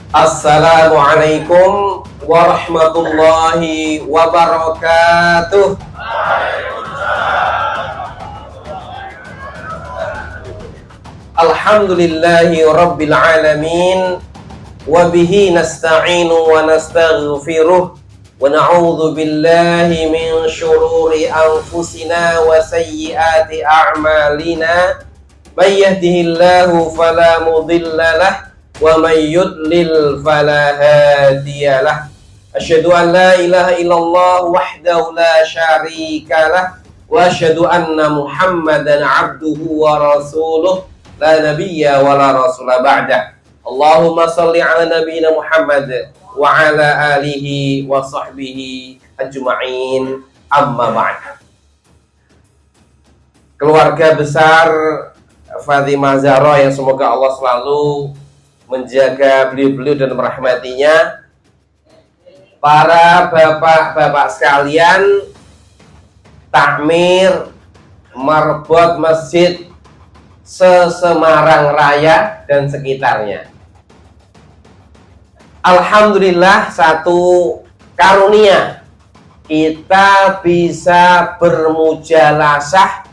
Assalamualaikum warahmatullahi wabarakatuh. Alhamdulillahi rabbil alamin. Wabihi nasta'inu wa nastaghfiruh. Wa na'udzu billahi min syururi anfusina wa sayyiati a'malina. May yahdihillahu fala mudhillalah wa may yudlil fala hadiyalah. Asyhadu an la ilaha illallah wahdahu la syarikalah wa asyhadu anna Muhammadan abduhu wa rasuluh la nabiyya wa la rasula ba'dah. Allahumma salli ala nabiyyina Muhammad wa ala alihi wa sahbihi ajma'in. Amma ba'd. Keluarga besar Fatimah Zahra yang semoga Allah selalu menjaga beliau-beliau dan merahmatinya, para bapak-bapak sekalian, takmir marbot masjid Semarang Raya dan sekitarnya. Alhamdulillah, satu karunia kita bisa bermujalasah,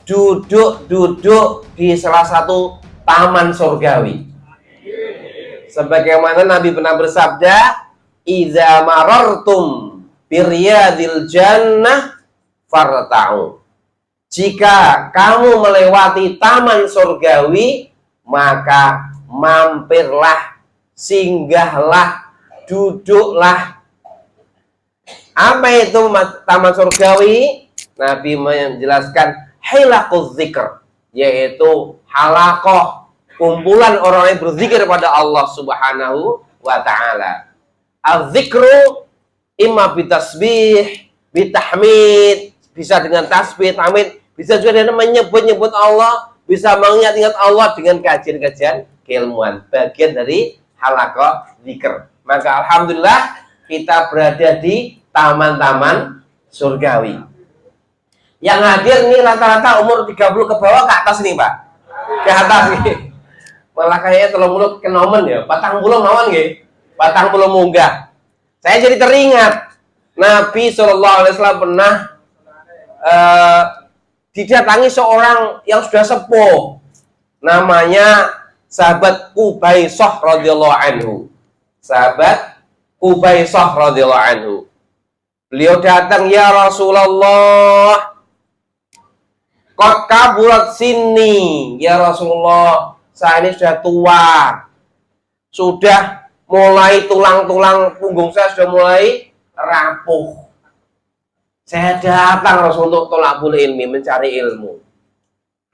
duduk di salah satu taman surgawi. Sebagaimana Nabi pernah bersabda, "Idza marartum biryadil jannah farta'u." Jika kamu melewati taman surgawi, maka mampirlah, singgahlah, duduklah. Apa itu taman surgawi? Nabi menjelaskan hilaquz zikr, yaitu halaqah, kumpulan orang yang berzikir pada Allah Subhanahu wa ta'ala. Az-zikru imma bitasbih, bitahmid, bisa dengan tasbih, tahmid, bisa juga dengan menyebut-nyebut Allah, bisa mengingat-ingat Allah dengan kajian-kajian keilmuan, bagian dari halaqah zikr. Maka alhamdulillah kita berada di taman-taman surgawi. Yang hadir nih rata-rata umur 30 ke bawah, ke atas nih Pak, ke atas nih. Malah kayaknya telung mulut kenomen ya, 40 mawon nggih, 40 munggah. Saya jadi teringat Nabi SAW pernah didatangi seorang yang sudah sepuh, namanya sahabat Ubaisah radhiyallahu anhu. Sahabat Ubaisah radhiyallahu anhu. Beliau datang, "Ya Rasulullah, qad kaburat sinni, ya Rasulullah, saya ini sudah tua, sudah mulai tulang-tulang punggung saya sudah mulai rapuh. Saya datang Rasul untuk tolabul ilmi, mencari ilmu."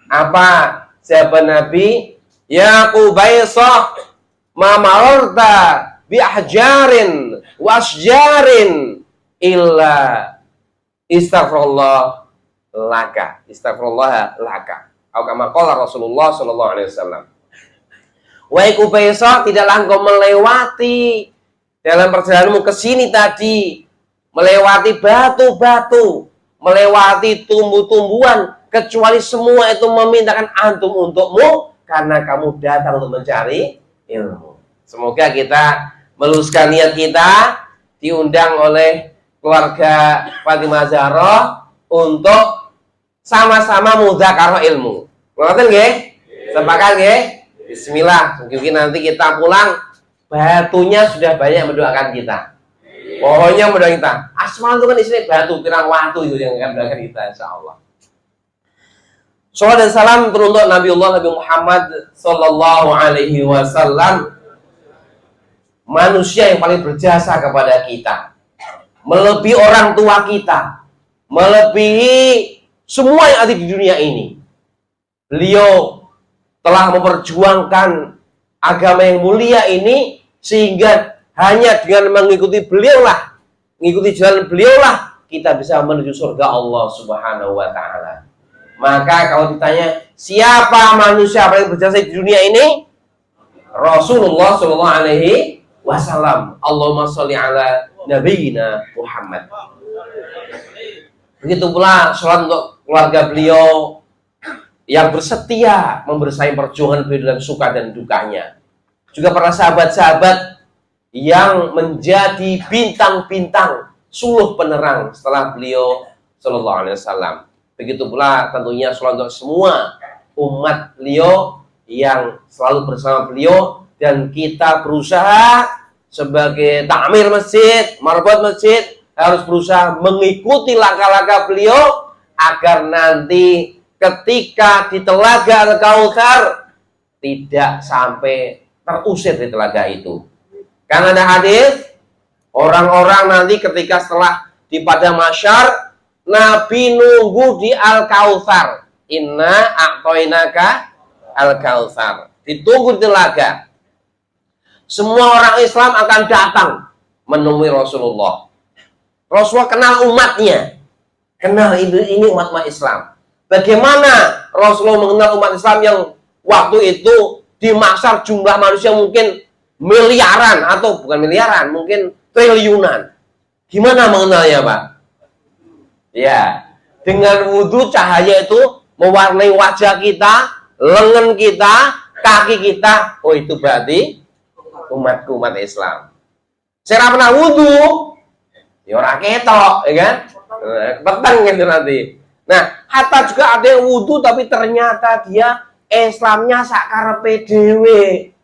Apa jawaban Nabi? "Ya Qubaisah, ma mararta bi ahjarin wasjarin illa istaghfirullah laka, istaghfirullah laka." Atau kama qala Rasulullah sallallahu alaihi wasallam. Wahai Qubaisah, tidaklah engkau melewati dalam perjalananmu ke sini tadi, melewati batu-batu, melewati tumbuh-tumbuhan, kecuali semua itu memintakan antum untukmu, karena kamu datang untuk mencari ilmu. Semoga kita meluruskan niat kita, diundang oleh keluarga Fatimah Zahra untuk sama-sama mudzakarah ilmu. Ngoten nggih? Sepakat nggih? Bismillah. Mungkin nanti kita pulang, batunya sudah banyak mendoakan kita. Pohonnya mendoakan kita. Asmal itu kan isinya batu, pirang watu itu yang akan mendoakan kita, insyaallah. Shalawat dan salam teruntuk Nabi Muhammad sallallahu alaihi wasallam, manusia yang paling berjasa kepada kita, melebihi orang tua kita, melebihi semua yang ada di dunia ini. Beliau telah memperjuangkan agama yang mulia ini, sehingga hanya dengan mengikuti beliaulah, mengikuti jalan beliaulah, kita bisa menuju surga Allah Subhanahu wa ta'ala. Maka kalau ditanya siapa manusia paling berjasa di dunia ini, Rasulullah sallallahu alaihi wasallam. Allahumma sholli ala nabiyyina Muhammad. Begitu pula salat untuk keluarga beliau yang bersetia membersamai perjuangan beliau dalam suka dan dukanya. juga para sahabat-sahabat yang menjadi bintang-bintang suluh penerang setelah beliau Sallallahu Alaihi Wasallam. Begitu pula tentunya untuk semua umat beliau yang selalu bersama beliau, dan kita berusaha sebagai takmir masjid, marbot masjid, harus berusaha mengikuti langkah-langkah beliau agar nanti ketika di telaga Al-Kautsar tidak sampai terusir di telaga itu. Karena ada hadis, orang-orang nanti ketika setelah di padang mahsyar, Nabi nunggu di Al-Kautsar. Inna a'toinaka Al-Kautsar. Ditunggu di telaga. Semua orang Islam akan datang menemui Rasulullah. Rasulullah kenal umatnya. Kenal ini umat Islam. Bagaimana Rasulullah mengenal umat Islam yang waktu itu di mahsyar jumlah manusia mungkin miliaran, atau bukan miliaran, mungkin triliunan. Gimana mengenalnya, Pak? Ya, dengan wudhu cahaya itu mewarnai wajah kita, lengan kita, kaki kita. Oh, itu berarti umat Islam. Saya pernah wudhu, ya orang ketok, ya kan? Petang gitu nanti. Nah, hatta juga ada yang wudhu tapi ternyata dia Islamnya sakarepe dhewe.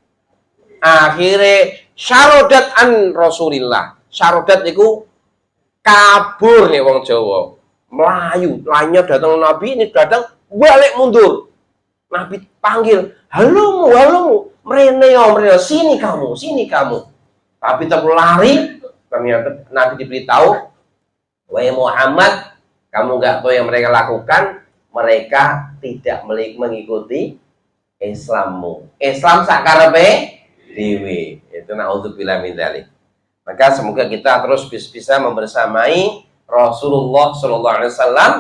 Akhirnya syarodat an Rasulillah. Syarodat itu kabur nih wong Jawa. Melayu, lainnya datang Nabi, ini datang balik mundur. Nabi panggil, halo mu, merene, sini kamu. Tapi tetap lari. Ternyata Nabi diberitahu, wahai Muhammad, kamu nggak tahu yang mereka lakukan, mereka tidak mengikuti Islammu. Islam sakarepe dewe. Itu naudzubillah min dzalik. Maka semoga kita terus bisa membersamai Rasulullah Sallallahu Alaihi Wasallam,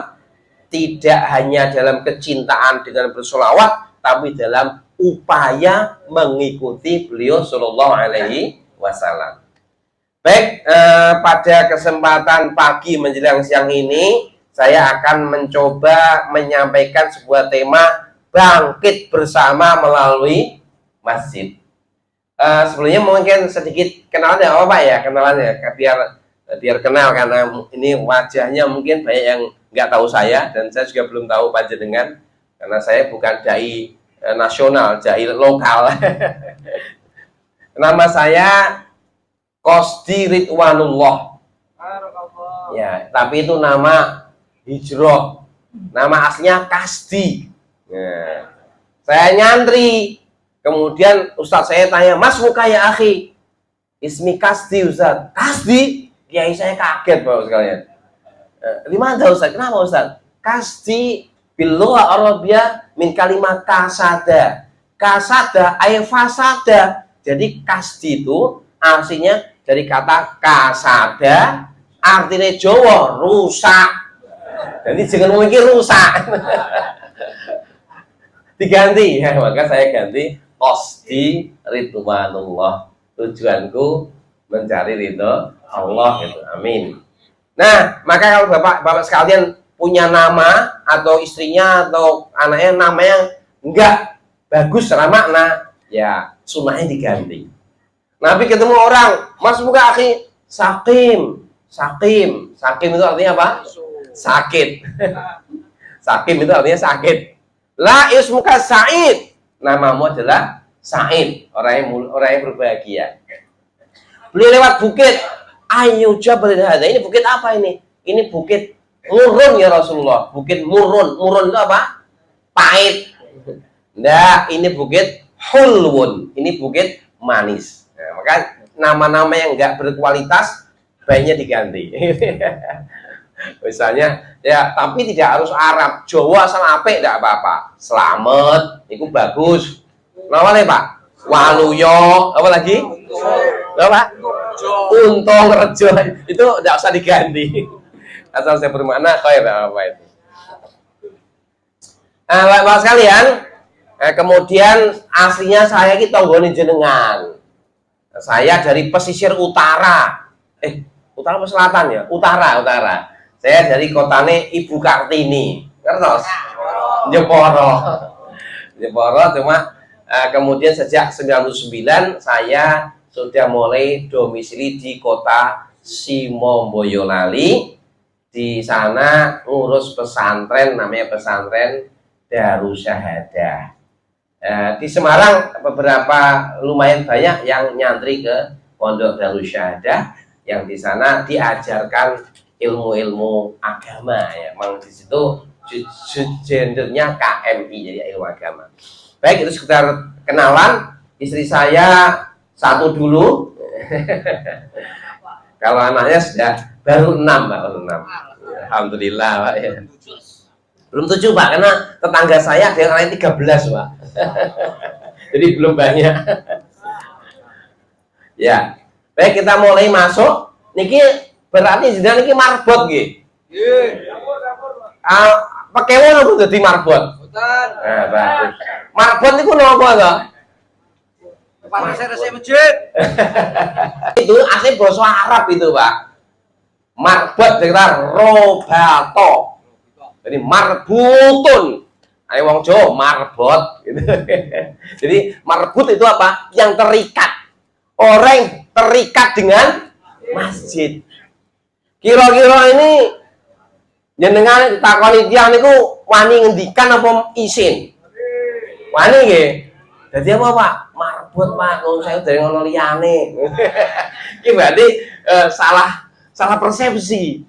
tidak hanya dalam kecintaan dengan bersolawat, tapi dalam upaya mengikuti beliau Sallallahu Alaihi Wasallam. Baik, pada kesempatan pagi menjelang siang ini, saya akan mencoba menyampaikan sebuah tema bangkit bersama melalui masjid. Sebelumnya mungkin sedikit kenalan ya, Pak ya, kenalannya biar kenal, karena ini wajahnya mungkin banyak yang nggak tahu saya, dan saya juga belum tahu panjenengan karena saya bukan dai nasional, dai lokal. Nama saya Qosdi Ridwanullah. Ya, tapi itu nama hijrah. Nama aslinya Kasdi. Nah, saya nyantri. Kemudian Ustadz saya tanya, Mas muka ya akhi, ismi Kasdi Ustadz. Kasdi? Kiai saya kaget Bapak sekalian. Gimana Ustadz? Kenapa Ustadz? Kasdi bilugha Arabiyah min kalimat kasada. Kasada ay fasada. Jadi kasdi itu artinya dari kata kasada, artinya Jawa rusak. Jadi jangan memikir rusak. Diganti ya, maka saya ganti Qosdi Ridwanullah. Tujuanku mencari ridho Allah gitu. Amin. Nah, maka kalau bapak sekalian punya nama atau istrinya atau anaknya namanya enggak bagus secara makna, ya sunnahnya diganti. Nabi ketemu orang, Mas muka akhi sakim. Sakim itu artinya apa? Sakit. Sakim itu artinya sakit. La ismuka Sa'id. Namamu adalah Sa'id, orang yang berbahagia. Beliau lewat bukit. Ayo jabal hadza. Ini bukit apa ini? Ini bukit Murrun ya Rasulullah. Bukit Murrun. Murrun itu apa? Pahit. Nah, ini bukit Hulwun. Ini bukit manis. Nah, maka nama-nama yang enggak berkualitas baiknya diganti. Misalnya, ya, tapi tidak harus Arab, Jawa asal apik tidak apa-apa. Slamet, itu bagus. Namanya Pak? Waluyo, apa lagi? Apa? Untung Rejo, itu tidak usah diganti. Asal saya bermakna khair apa itu. Nah, Bapak sekalian, kemudian aslinya saya ini tonggoni jenengan. Saya dari pesisir utara. Utara apa selatan ya? Utara. Saya dari kotane Ibu Kartini. Ngertos? Jeporo cuma Kemudian sejak 99 saya sudah mulai domisili di kota Simo Boyolali. Di sana ngurus pesantren, namanya pesantren Darussahadah. Di Semarang beberapa lumayan banyak yang nyantri ke Pondok Darussahadah, yang di sana diajarkan ilmu-ilmu agama ya. Memang di situ gendernya KMI, jadi ilmu agama. Baik, itu sekedar kenalan. Istri saya satu dulu. Kalau anaknya sudah baru 6, Pak, baru 6. Alhamdulillah, Pak ya. Belum 7, Pak, karena tetangga saya ada yang lain 13, Pak. Jadi belum banyak. Ya. Baik, kita mulai masuk. Niki berarti jenengan niki marbot nggih. Nggih. Pakai wono dadi marbot. Mboten. Bagus. Marbot niku napa to? Pasar resep masjid. Itu asli bahasa Arab itu, Pak. Marbot sekitar robato. Jadi marbutun. Ayo wong Jawa marbot gitu. Jadi marbut itu apa? Yang terikat. Orang terikat dengan masjid. Kira-kira ini jenengan ditakoni tiyang niku wani ngendikan apa isin? Wani nggih. Dadi apa, Pak? Marbot, Pak. Wong saya dari ngono liyane. Iki berarti salah persepsi.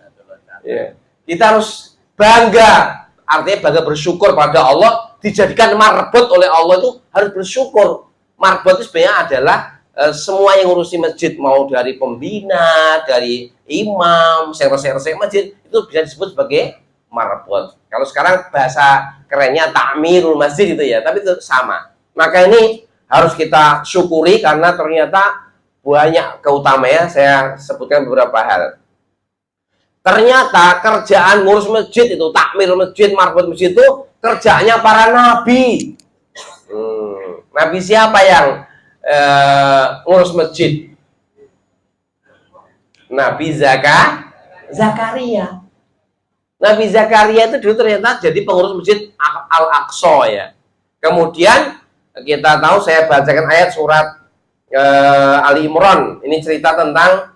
Ya. Kita harus bangga, artinya bangga bersyukur pada Allah, dijadikan marbot oleh Allah itu harus bersyukur. Marbot itu sebenarnya adalah semua yang ngurusi masjid, mau dari pembina, dari imam, server-server masjid, itu bisa disebut sebagai marbot. Kalau sekarang bahasa kerennya takmirul masjid itu ya, tapi itu sama. Maka ini harus kita syukuri karena ternyata banyak keutamaannya. Saya sebutkan beberapa hal. Ternyata kerjaan ngurus masjid itu, takmir masjid, marbot masjid itu kerjaannya para nabi. Nabi siapa yang ngurus masjid? Nabi Zakaria. Nabi Zakaria itu dulu ternyata jadi pengurus masjid Al-Aqsa ya. Kemudian kita tahu, saya bacakan ayat surat Ali Imran. Ini cerita tentang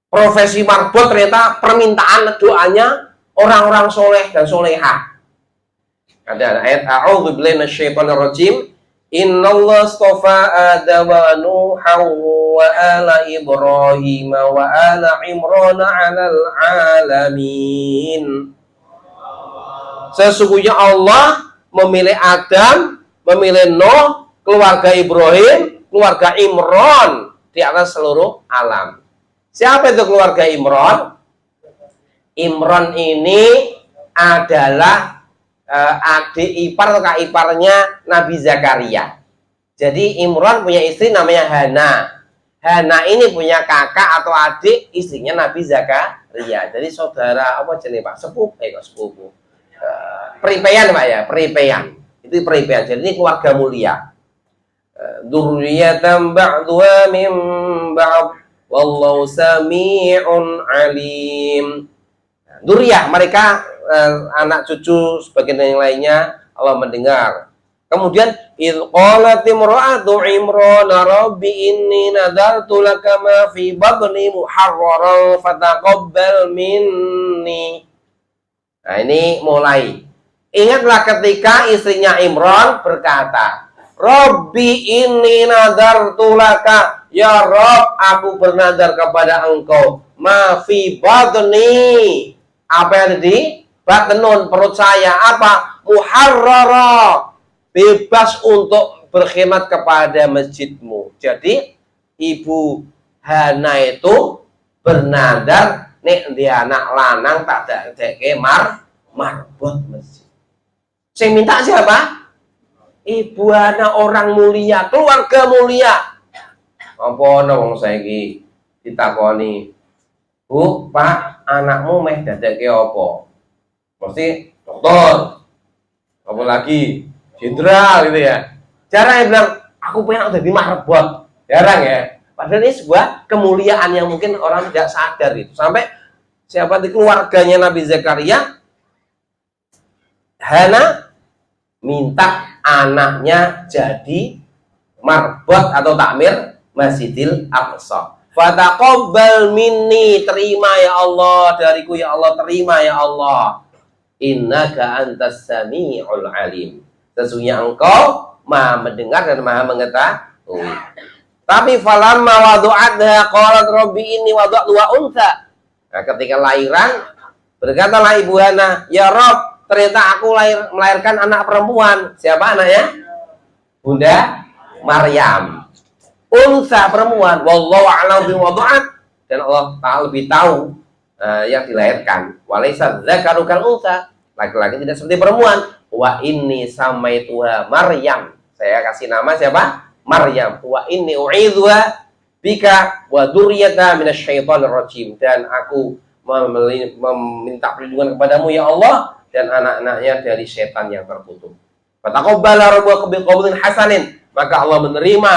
profesi marbot, ternyata permintaan doanya orang-orang soleh dan soleha. Ada ayat a'udzu billahi minasyaitonir rajim. Innallaha astafa Adama wa Nuha wa ala Ibrahim wa ala Imran 'alal 'alamin. Sesungguhnya Allah memilih Adam, memilih Nuh, keluarga Ibrahim, keluarga Imran di atas seluruh alam. Siapa itu keluarga Imran? Imran ini adalah adik ipar atau kak iparnya Nabi Zakaria. Jadi Imran punya istri namanya Hana. Hana ini punya kakak atau adik istrinya Nabi Zakaria. Jadi saudara apa jenis Pak? Sepupu. Peripaian Pak ya, peripaian. Itu peripaian. Jadi ini keluarga mulia. Dzurriyyatan ba'dhuha min ba'd wallahu sami'un alim. Dzurriyyah, mereka anak cucu sebagian yang lainnya Allah mendengar. Kemudian idz qalat imra'atu Imran rabbi inni nadartu laka ma fi batni muharraran fataqabbal minni. Nah, ini mulai. Ingatlah ketika istrinya Imran berkata, Rabbi inni nadartu laka, ya Rabb, aku bernadar kepada engkau, ma fi batni, apa yang ada di batnun, perut saya, apa? Muharrara, bebas untuk berkhidmat kepada masjidmu. Jadi Ibu Hana itu bernadar, nek dia anak lanang tak dadeke marbot masjid. Saya minta siapa? Ibu Hana, orang mulia, keluarga mulia. Apa wong saiki ditakoni, Bu, Pak, anakmu meh dadeke apa? Mesti dokter, apa lagi jenderal gitu ya. Jarang yang bilang aku pengen jadi marbot, jarang ya. Padahal ini sebuah kemuliaan yang mungkin orang tidak sadar itu. Sampai siapa di keluarganya Nabi Zakaria, Hana minta anaknya jadi marbot atau takmir Masjidil Aqsa. Fataqabbal minni, terima ya Allah dariku ya Allah, terima ya Allah. Innaka antas sami'ul alim. Sesungguhnya engkau Maha mendengar dan Maha mengetahui. Tapi falamma wadu'atha qalat rabbi inni wada'tuha untha. Nah, ketika lahiran berkatalah ibu Hana, ya Rob, ternyata aku melahirkan anak perempuan. Siapa anaknya? Bunda Maryam. Unsa, perempuan. Wallahu a'lam biwada'at. Dan Allah Ta'ala lebih tahu yang dilahirkan. Walaysa dzakaru kal unsa. Laki-laki tidak seperti perempuan. Wa inni samaituha Maryam. Saya kasih nama siapa? Maryam. Wa inni u'idzuha bika wa dzurriyyataha minasyaitonir rajim. Dan aku meminta perlindungan kepadamu ya Allah dan anak-anaknya dari setan yang terkutuk. Fataqabbala rabbuka biqabulin hasanin. Maka Allah menerima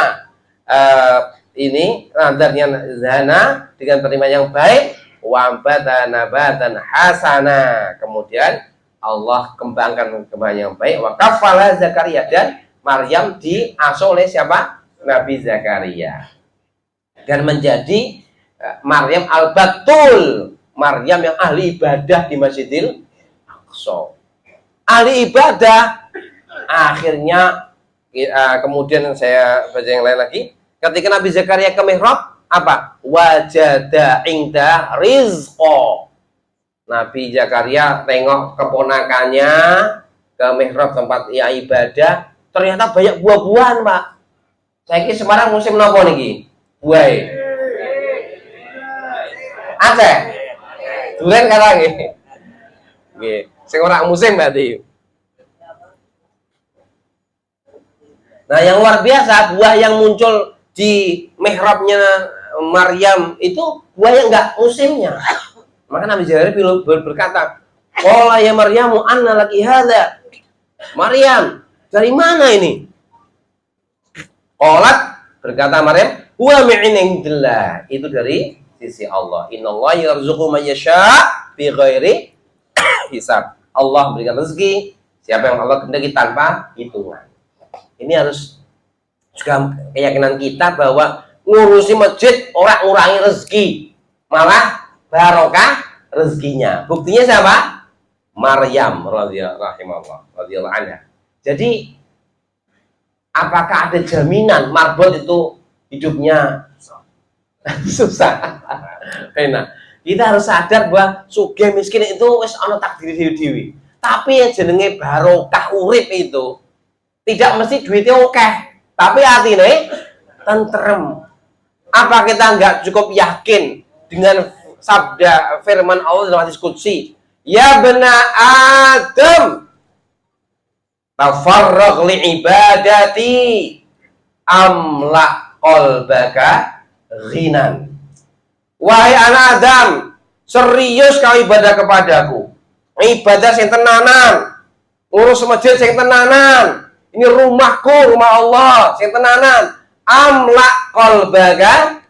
ini nadarnya Zana dengan terima yang baik. Wa ambata nabatan hasana. Kemudian Allah kembangkan kembang yang baik. Wa kafala Zakaria, dan Maryam diasuh oleh siapa? Nabi Zakaria. Dan menjadi Maryam al-Batul, Maryam yang ahli ibadah di Masjidil Aqsa. Ahli ibadah. Akhirnya kemudian saya baca yang lain lagi. Ketika Nabi Zakaria ke mihrab, apa? Wajada inda rizqo. Nabi Zakaria tengok keponakannya ke mihrab tempat ia ibadah, ternyata banyak buah-buahan, Pak. Saya kira Semarang musim nopo niki? Buah. Aceh. Duren kata nggih. Nggih, sing ora musim berarti. Nah, yang luar biasa, buah yang muncul di mihrabnya Maryam itu buah yang enggak musimnya. Maka Nabi Zakaria berkata, "Qala ya Maryamu anna laki hadza?" Maryam, dari mana ini? Qalat, berkata Maryam, "Huwa min indillah." Itu dari sisi Allah. Innallaha yarzuqu man yasha' bi ghairi hisab. Allah memberikan rezeki siapa yang Allah kehendaki tanpa hitungan. Ini harus juga keyakinan kita bahwa ngurusi masjid orang ngurangi rezeki, malah barokah rezekinya. Buktinya siapa? Maryam radhiyallahu anha. Jadi apakah ada jaminan marbot itu hidupnya susah? Nah, kita harus sadar bahwa sugih miskin itu wis ana takdir dewi-dewi. Tapi yang jenenge barokah urip itu tidak mesti duitnya oke, tapi hatinya tentrem. Apa kita nggak cukup yakin dengan sabda firman Allah dalam hadis qudsi, ya bena Adam tafarragh li ibadati amla qalbaka ghinan. Wahai anak Adam, serius kau ibadah kepadaku. Ibadah sing tenanan, ngurus masjid sing tenanan. Ini rumahku, rumah Allah sing tenanan. Amla qalbaka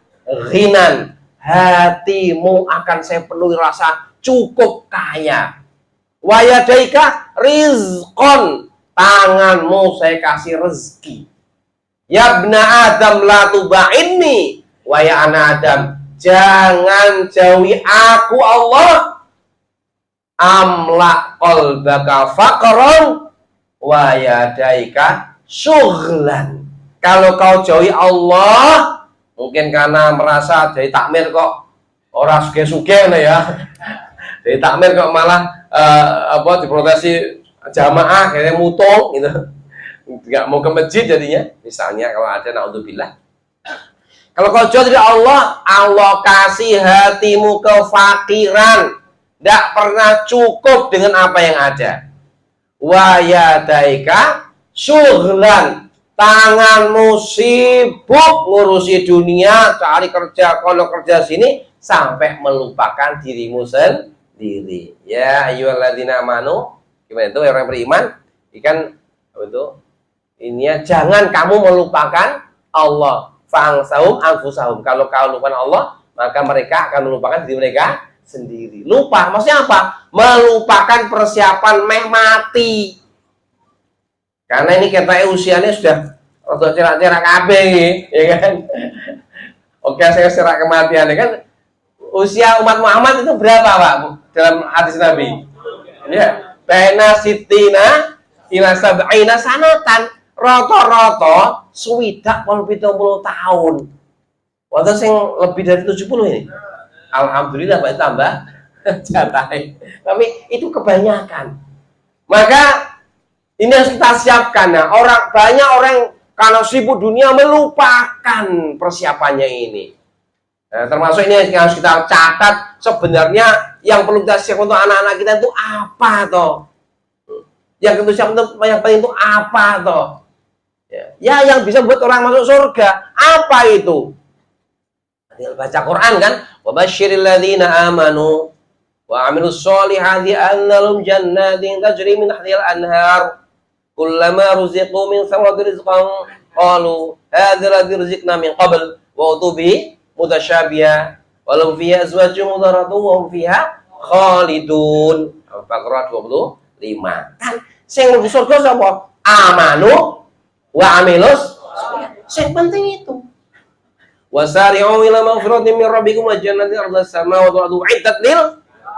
ghinan. Hatimu akan saya penuhi rasa cukup kaya. Wayadaika rizqon, tanganmu saya kasih rezeki. Ya bna Adam la tuba'inni, wahai anak Adam, jangan jauhi aku Allah. Amla qalbaka faqran wa yadaika syughlan. Kalau kau jauhi Allah, mungkin karena merasa jadi takmir kok orang suge-suge ya. Jadi takmir kok malah diprotesi jamaah kayak mutung gitu. Enggak mau ke masjid jadinya. Misalnya kalau ada naudzubillah. Kalau kau jauh dari Allah, Allah kasih hatimu kefakiran, tidak pernah cukup dengan apa yang ada. Wa yadaika syughlan, tanganmu sibuk ngurusi dunia, cari kerja, kono kerja sini, sampai melupakan dirimu sendiri. Ya ayyuhalladzina amanu, gimana itu orang beriman? Ikan itu ini ya, jangan kamu melupakan Allah. Fangsahum anfusahum. Kalau kau lupakan Allah, maka mereka akan melupakan diri mereka sendiri. Lupa, maksudnya apa? Melupakan persiapan meh mati. Karena ini katanya usianya sudah untuk cerak-cerak kabeh, ya kan? Oke, saya serak kematian, ya kan? Usia umat Muhammad itu berapa, Pak? Dalam hadis Nabi? Ya, baina sitina ila sab'ina sanatan. Rata-rata swidak 70 tahun. Wonten sing lebih dari 70 ini. Alhamdulillah Pak tambah jatah. Tapi itu kebanyakan. Maka ini harus kita siapkan. Nah, banyak orang karena sibuk dunia melupakan persiapannya ini. Nah, termasuk ini yang harus kita catat, sebenarnya yang perlu kita siapkan untuk anak-anak kita itu apa toh? Yang kita siapkan untuk yang penting itu apa toh? Ya, yang bisa buat orang masuk surga apa itu? Tinggal baca Quran kan? Wa basyiril ladzina amanu wa 'amilus sholihati anna lahum jannatin tajri min tahtihal anhar kullama ruziqu min thamarati rizqan qalu hadza alladzi ruziqna min qabl wa utubi mutasyabiha walau fiha azwajun mudharratun wa hum fiha khalidun. Al-Baqarah 25. Kan sing mlebu surga sapa? Amanu wa amilus. Sing penting itu. Wasari'u ila maghfiratin min rabbikum wa jannatin 'arduha as-samawati wal ardu 'iddat lil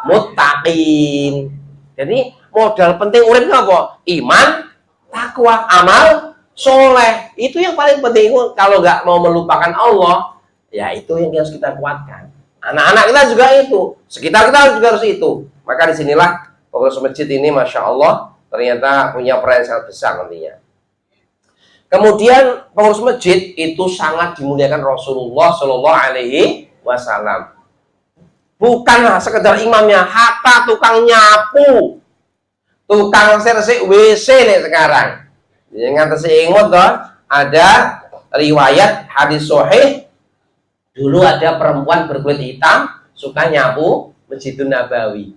muttaqin. Jadi modal penting urip apa? Iman, takwa, amal soleh. Itu yang paling penting. Kalau nggak mau melupakan Allah, ya itu yang harus kita kuatkan. Anak-anak kita juga itu, sekitar kita juga harus itu. Maka disinilah pengurus masjid ini, masya Allah, ternyata punya peran yang sangat besar nantinya. Kemudian pengurus masjid itu sangat dimuliakan Rasulullah Shallallahu Alaihi Wasallam. Bukanlah sekedar imamnya, hatta tukang nyapu, tukang servis WC nih sekarang. Yang ingat toh, ada riwayat hadis sahih. Dulu ada perempuan berkulit hitam suka nyapu Masjidun Nabawi.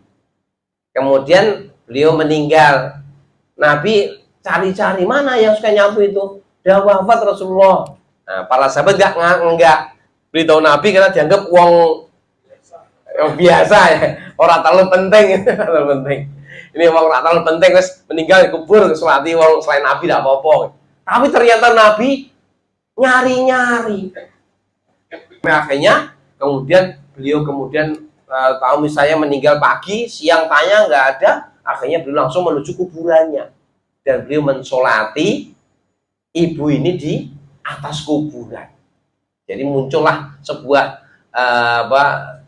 Kemudian beliau meninggal. Nabi cari-cari mana yang suka nyapu itu. Dia wafat Rasulullah. Nah, para sahabat enggak beritahu Nabi karena dianggap wong yang biasa ya, orang terlalu penting, terlalu penting. Ini wong orang terlalu penting, terus meninggal dikubur, selati wong selain Nabi tidak apa-apa. Tapi ternyata Nabi nyari-nyari. Akhirnya kemudian beliau tahu misalnya meninggal pagi, siang tanya nggak ada, akhirnya beliau langsung menuju kuburannya dan beliau mensolati ibu ini di atas kuburan. Jadi muncullah sebuah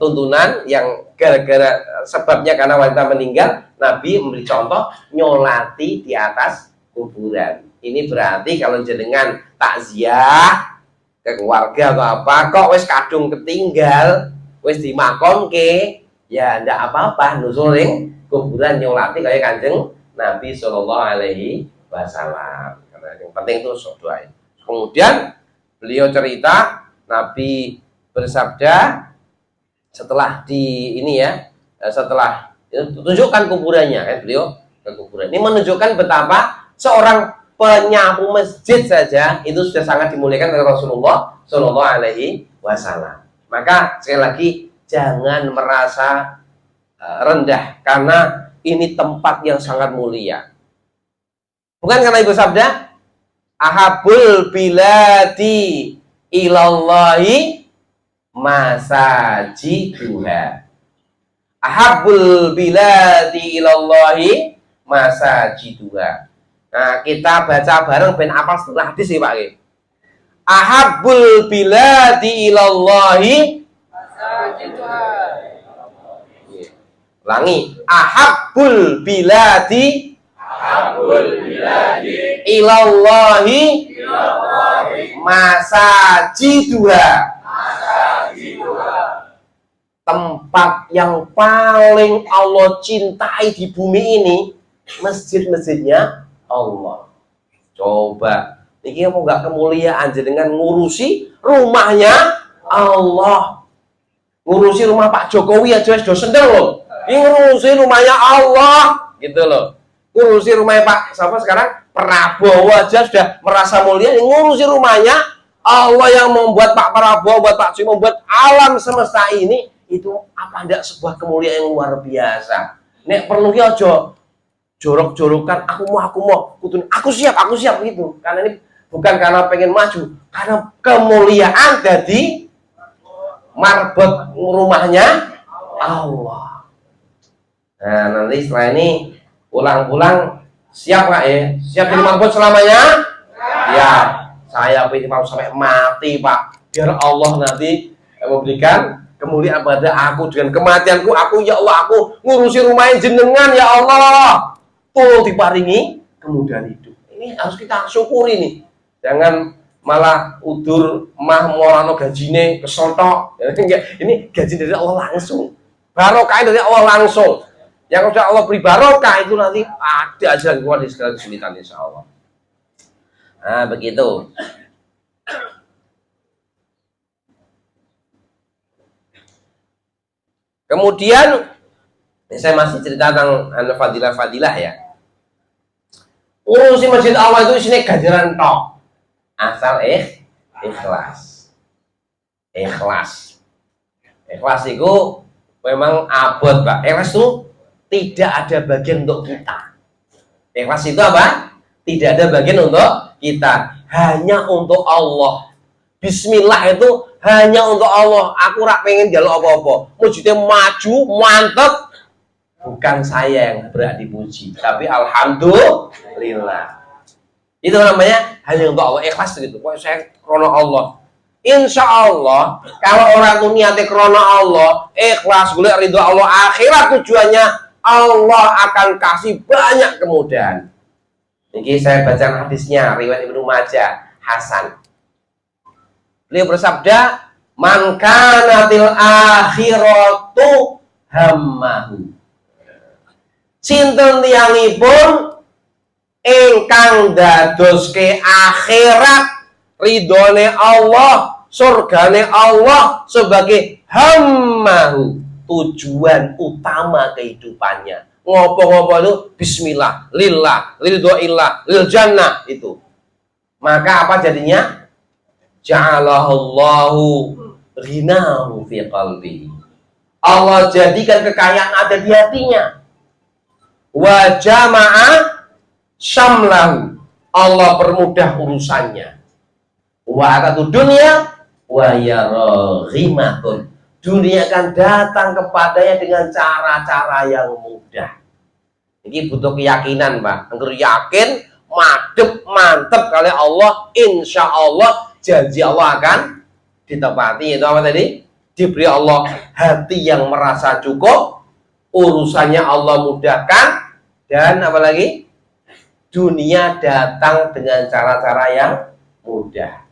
tuntunan yang gara-gara sebabnya karena wanita meninggal, Nabi memberi contoh nyolati di atas kuburan. Ini berarti kalau jenengan takziah ke keluarga atau apa, kok wis kadung ketinggal, wis dimakomke, ya ndak apa-apa nusuling kuburan nyolati kayak Kanjeng Nabi Shallallahu Alaihi Wasallam. Karena yang penting itu doa. Kemudian beliau cerita Nabi bersabda setelah setelah tunjukkan kuburannya kan, beliau ke kuburan. Ini menunjukkan betapa seorang penyapu masjid saja itu sudah sangat dimuliakan oleh Rasulullah Shallallahu Alaihi Wasallam. Maka sekali lagi jangan merasa rendah karena ini tempat yang sangat mulia. Bukan karena Ibu sabda ahabul biladi ilallahi masajiduha. Ahabul biladi ilallahi masajiduha. Nah, kita baca bareng ben apal setelah hadis ya Pak. Ahabul biladi ilallahi masajiduha. Ulangi. Ahabul biladi ilallahi masajiduha. Tempat yang paling Allah cintai di bumi ini masjid-masjidnya Allah. Coba ini mau nggak kemuliaan dengan ngurusi rumahnya Allah, ngurusi rumah Pak Jokowi aja sudah sendal loh. Ini ngurusi rumahnya Allah gitu loh. Ngurusi rumahnya Pak siapa sekarang Prabowo aja sudah merasa mulia. Ini ngurusi rumahnya Allah yang membuat Pak Prabowo, buat Pak Jokowi, membuat alam semesta ini. Itu apa enggak sebuah kemuliaan yang luar biasa. Nek perlu ki aja jorok-jorokan, aku mau, aku siap gitu. Karena ini bukan karena pengen maju, karena kemuliaan jadi marbot rumahnya Allah. Nah, nanti setelah ini pulang-pulang siap nggak ya? Siap jadi marbot selamanya? Ya, saya mau sampai mati Pak. Biar Allah nanti memberikan kemuliaan pada aku dengan kematianku. Aku ya Allah, aku ngurusi rumah jenengan ya Allah. Tolong diparingi kemudahan hidup. Ini harus kita syukuri nih. Jangan malah udur mah morano gajine kesotok. Ini gaji dari Allah langsung. Barokah dari Allah langsung. Yang sudah Allah beri barokah itu nanti ada aja keluar di segala kesulitan insya Allah. Nah begitu. Kemudian saya masih cerita tentang fadilah-fadilah ya. Urusi masjid Allah itu isinya ganjaran tok. Asal ikhlas. Ikhlas itu memang abot Pak. Ikhlas itu tidak ada bagian untuk kita. Ikhlas itu apa? Tidak ada bagian untuk kita. Hanya untuk Allah. Bismillah itu hanya untuk Allah. Aku rak pengen jaluk apa-apa. Mujudnya maju, mantep. Bukan saya yang berhak dipuji, tapi alhamdulillah. Itu namanya hanya untuk Allah. Ikhlas gitu. Pokoknya saya krono Allah. Insya Allah, kalau orang itu niatnya krono Allah, ikhlas, boleh ridho Allah, akhirat tujuannya Allah akan kasih banyak kemudahan. Ini saya baca hadisnya, riwayat Ibnu Majah, Hasan. Beliau bersabda, "Man kanatil akhiratu hammahu." Sinten tiyangipun ingkang dadoske akhirat ridhone Allah, surgane Allah sebagai hammahu, tujuan utama kehidupannya. Ngopo-ngopo itu bismillah, lillah, ridhoillah, lil jannah itu. Maka apa jadinya? Ja'alallahu ghinahu fi qalbi. Allah jadikan kekayaan ada di hatinya. Wa jama'a syamlahu. Allah permudah urusannya. Wa atatu dunya wa yaraghimatun. Dunia akan datang kepadanya dengan cara-cara yang mudah. Ini butuh keyakinan, Pak. Engger yakin, madep, mantep kali Allah, insya Allah janji Allah akan ditepati. Itu apa tadi? Diberi Allah hati yang merasa cukup, urusannya Allah mudahkan, dan apalagi dunia datang dengan cara-cara yang mudah.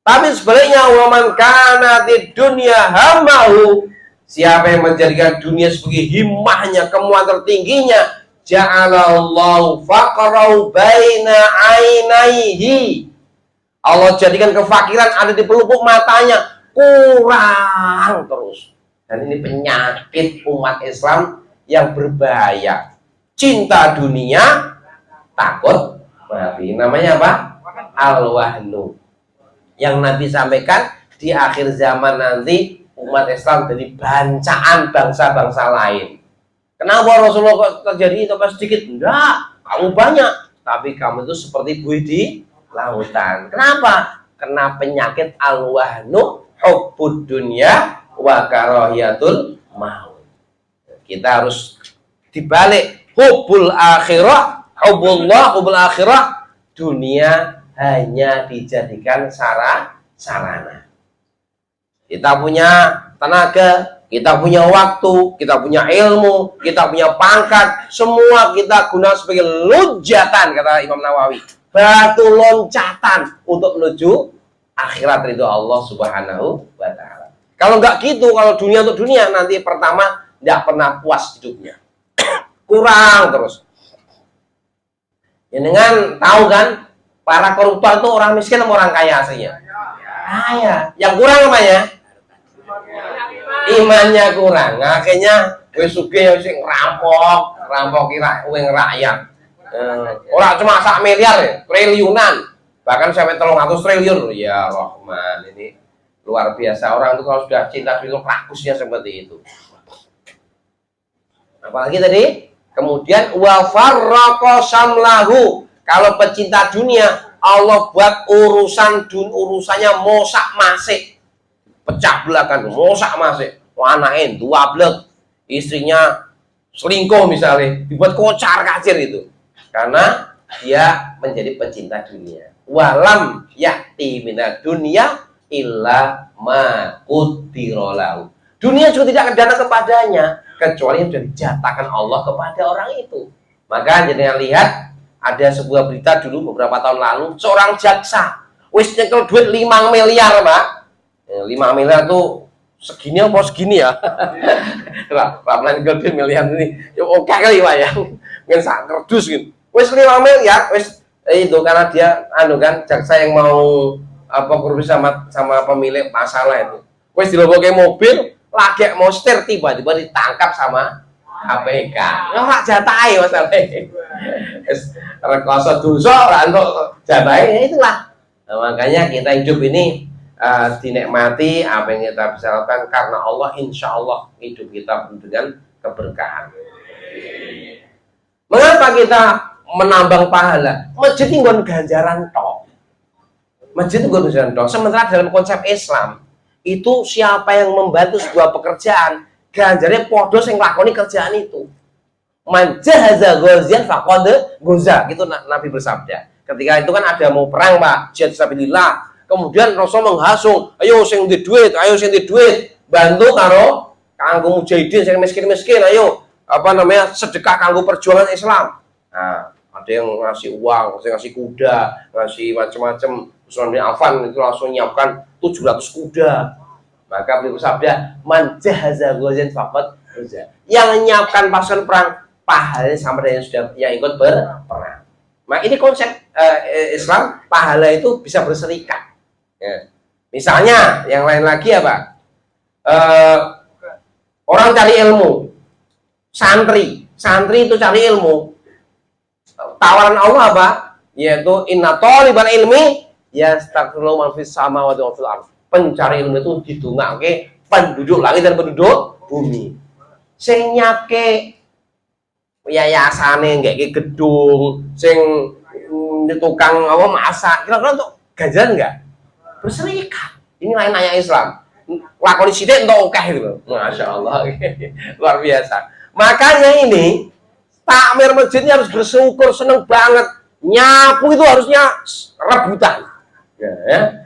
Tapi sebaliknya, waman kana di dunia hamahu, siapa yang menjadikan dunia sebagai himmahnya, kemuliaan tertingginya, ja'alallahu faqrau baina ainaihi. Allah jadikan kefakiran ada di pelupuk matanya, kurang terus. Dan ini penyakit umat Islam yang berbahaya. Cinta dunia, takut mati. Namanya apa? Al-wahnu. Yang Nabi sampaikan di akhir zaman nanti umat Islam jadi bancaan bangsa-bangsa lain. Kenapa Rasulullah kok terjadi itu sedikit? Enggak, kamu banyak, tapi kamu itu seperti buih di lautan. Kenapa? Karena penyakit al-wahnu, hubbud dunya wa karahiyatul maut. Kita harus dibalik, hubbul akhirah, hubbul akhirah, dunia hanya dijadikan sarana. Kita punya tenaga, kita punya waktu, kita punya ilmu, kita punya pangkat, semua kita guna sebagai lujatan, kata Imam Nawawi, batu loncatan untuk menuju akhirat ridho Allah Subhanahu wa ta'ala. Kalau nggak gitu, kalau dunia untuk dunia, nanti pertama nggak pernah puas hidupnya, kurang terus. Ya dengan tahu kan, para koruptor itu orang miskin atau orang kaya aslinya? Kaya. Yang kurang apa ya? Imannya kurang. Akhirnya wis sugih sing rampok kira uang rakyat. Orang cuma sak miliar ya, triliunan. Bahkan sampai 300 triliun. Ya Rahman, ini luar biasa. Orang itu kalau sudah cinta itu rakusnya seperti itu. Apalagi tadi Kemudian wa farraqa samlahu. Kalau pecinta dunia, Allah buat urusannya mosak masik, pecah belah kan, mosak masik. Anaknya dua blek, istrinya selingkuh misalnya, dibuat kocar kacir itu, karena dia menjadi pecinta dunia. Walam ya'ti minad dunya illa ma qaddara lahu. Dunia juga tidak akan datang kepadanya kecuali yang sudah dijatakan Allah kepada orang itu. Maka jangan lihat, ada sebuah berita dulu beberapa tahun lalu, seorang jaksa wis nyekel duit 5 miliar, Pak. 5 miliar tuh segini apa segini ya? Ramelan gede miliar ini. Ya oke kali Pak ya. Mungkin sak kerdus gitu. Wis 5 miliar, wis itu karena dia kan jaksa yang mau korupsi sama pemilik masalah itu. Wis dilobokke mobil, lagi mau setir, tiba-tiba ditangkap sama KPK. Ora jatahe masalahnya. Wis rekoso dosa ora entuk jatahe, ya itulah. Nah, makanya kita hidup ini dinikmati apa yang kita bisa lakukan karena Allah, insya Allah hidup kita penuh dengan keberkahan. Mengapa kita menambang pahala? Masjid itu ganjaran tok. Masjid itu ganjaran tok. Sementara dalam konsep Islam itu siapa yang membantu sebuah pekerjaan, ganjarnya podo sing nglakoni kerjaan itu. Man jahaza ghazian faqad ghaza, gitu Nabi bersabda. Ketika itu kan ada mau perang, Pak, jihad fisabilillah. Kemudian Rasul menghasung, ayo sing di duit, bantu karo kanggo mujahidin sing miskin-miskin, ayo sedekah kanggo perjuangan Islam. Nah, ada yang ngasih uang, ada yang ngasih kuda, ngasih macam-macam. Utsman bin Affan itu langsung nyiapkan 700 kuda. Maka beliau bersabda, man jahaza ghazian faqad ghaza. Yang menyiapkan pasukan perang, pahalanya sama dengan yang ikut berperang. Nah, ini konsep Islam, pahala itu bisa berserikat. Ya. Misalnya yang lain lagi apa? Orang cari ilmu, santri itu cari ilmu. Tawaran Allah apa? Yaitu inna thalibal ilmi yastaghfiru man fis samawati wa fil ardh. Pencari ilmu itu didongake penduduk langit dan penduduk bumi. Sing nyapke yayasane nggak gedung, sing tukang masak, kira-kira untuk ganjaran enggak? Berserikat. Ini lain nanya Islam. Lakoni sithik entuk akeh gitu. Masya Allah. Luar biasa. Makanya ini takmir masjidnya harus bersyukur, seneng banget. Nyapu itu harusnya rebutan. Ya.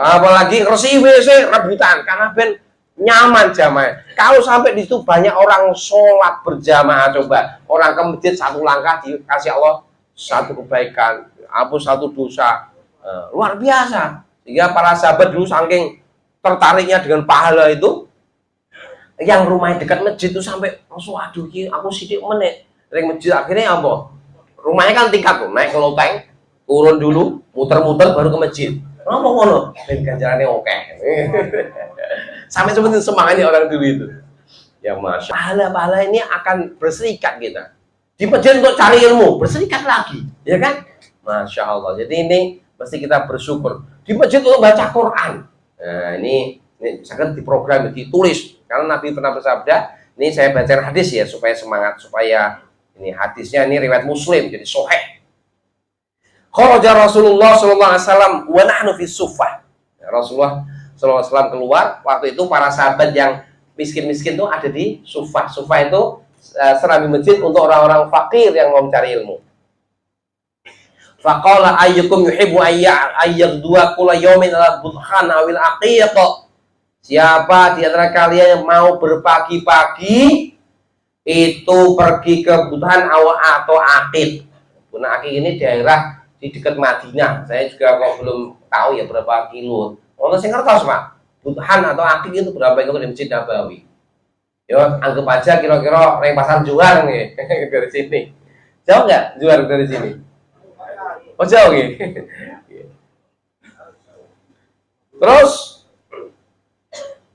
Apalagi bersih WC rebutan karena ben nyaman jamaah. Kalau sampai di situ banyak orang sholat berjamaah, coba orang ke masjid satu langkah dikasih Allah satu kebaikan, hapus satu dosa. Luar biasa. Sehingga para sahabat dulu saking tertariknya dengan pahala itu, yang rumahnya dekat masjid itu sampai waduh aku sidik meneh dari masjid. Akhirnya apa? Rumahnya kan tingkat tuh, naik ke loteng, turun dulu, muter-muter baru ke masjid. Ngomong ngono, ben ganjarannya oke. Sampai seperti semangatnya orang dulu itu. Ya masya. Pahala-pahala ini akan berserikat kita. Di masjid untuk cari ilmu, berserikat lagi, ya kan? Masya Allah. Jadi ini mesti kita bersyukur. Di masjid untuk baca Quran. Nah, ini sangat diprogram, ditulis. Karena Nabi pernah bersabda, ini saya baca hadis ya supaya semangat, supaya ini hadisnya ini riwayat Muslim jadi sahih. Kharaja Rasulullah sallallahu alaihi wasallam wa nahnu fi suffah. Rasulullah sallallahu alaihi wasallam keluar, waktu itu para sahabat yang miskin-miskin itu ada di suffah. Suffah itu serambi masjid untuk orang-orang fakir yang mau mencari ilmu. Faqala ayyukum yuhibbu ayyadua kulla yawmin ala budhan awil aqiq. Siapa di antara kalian yang mau berpagi-pagi itu pergi ke budhan atau aqiq. Budhan aqiq ini daerah di dekat Madinah. Saya juga kok belum tahu ya berapa kilo. Ono sing ngertos, Pak. Budhan atau aqiq itu berapa kilo dari Masjid Nabawi? Yo, anggap aja kira-kira reng pasar Juar nih dari sini. Jauh nggak Juar dari sini? Oh jauh gitu. Terus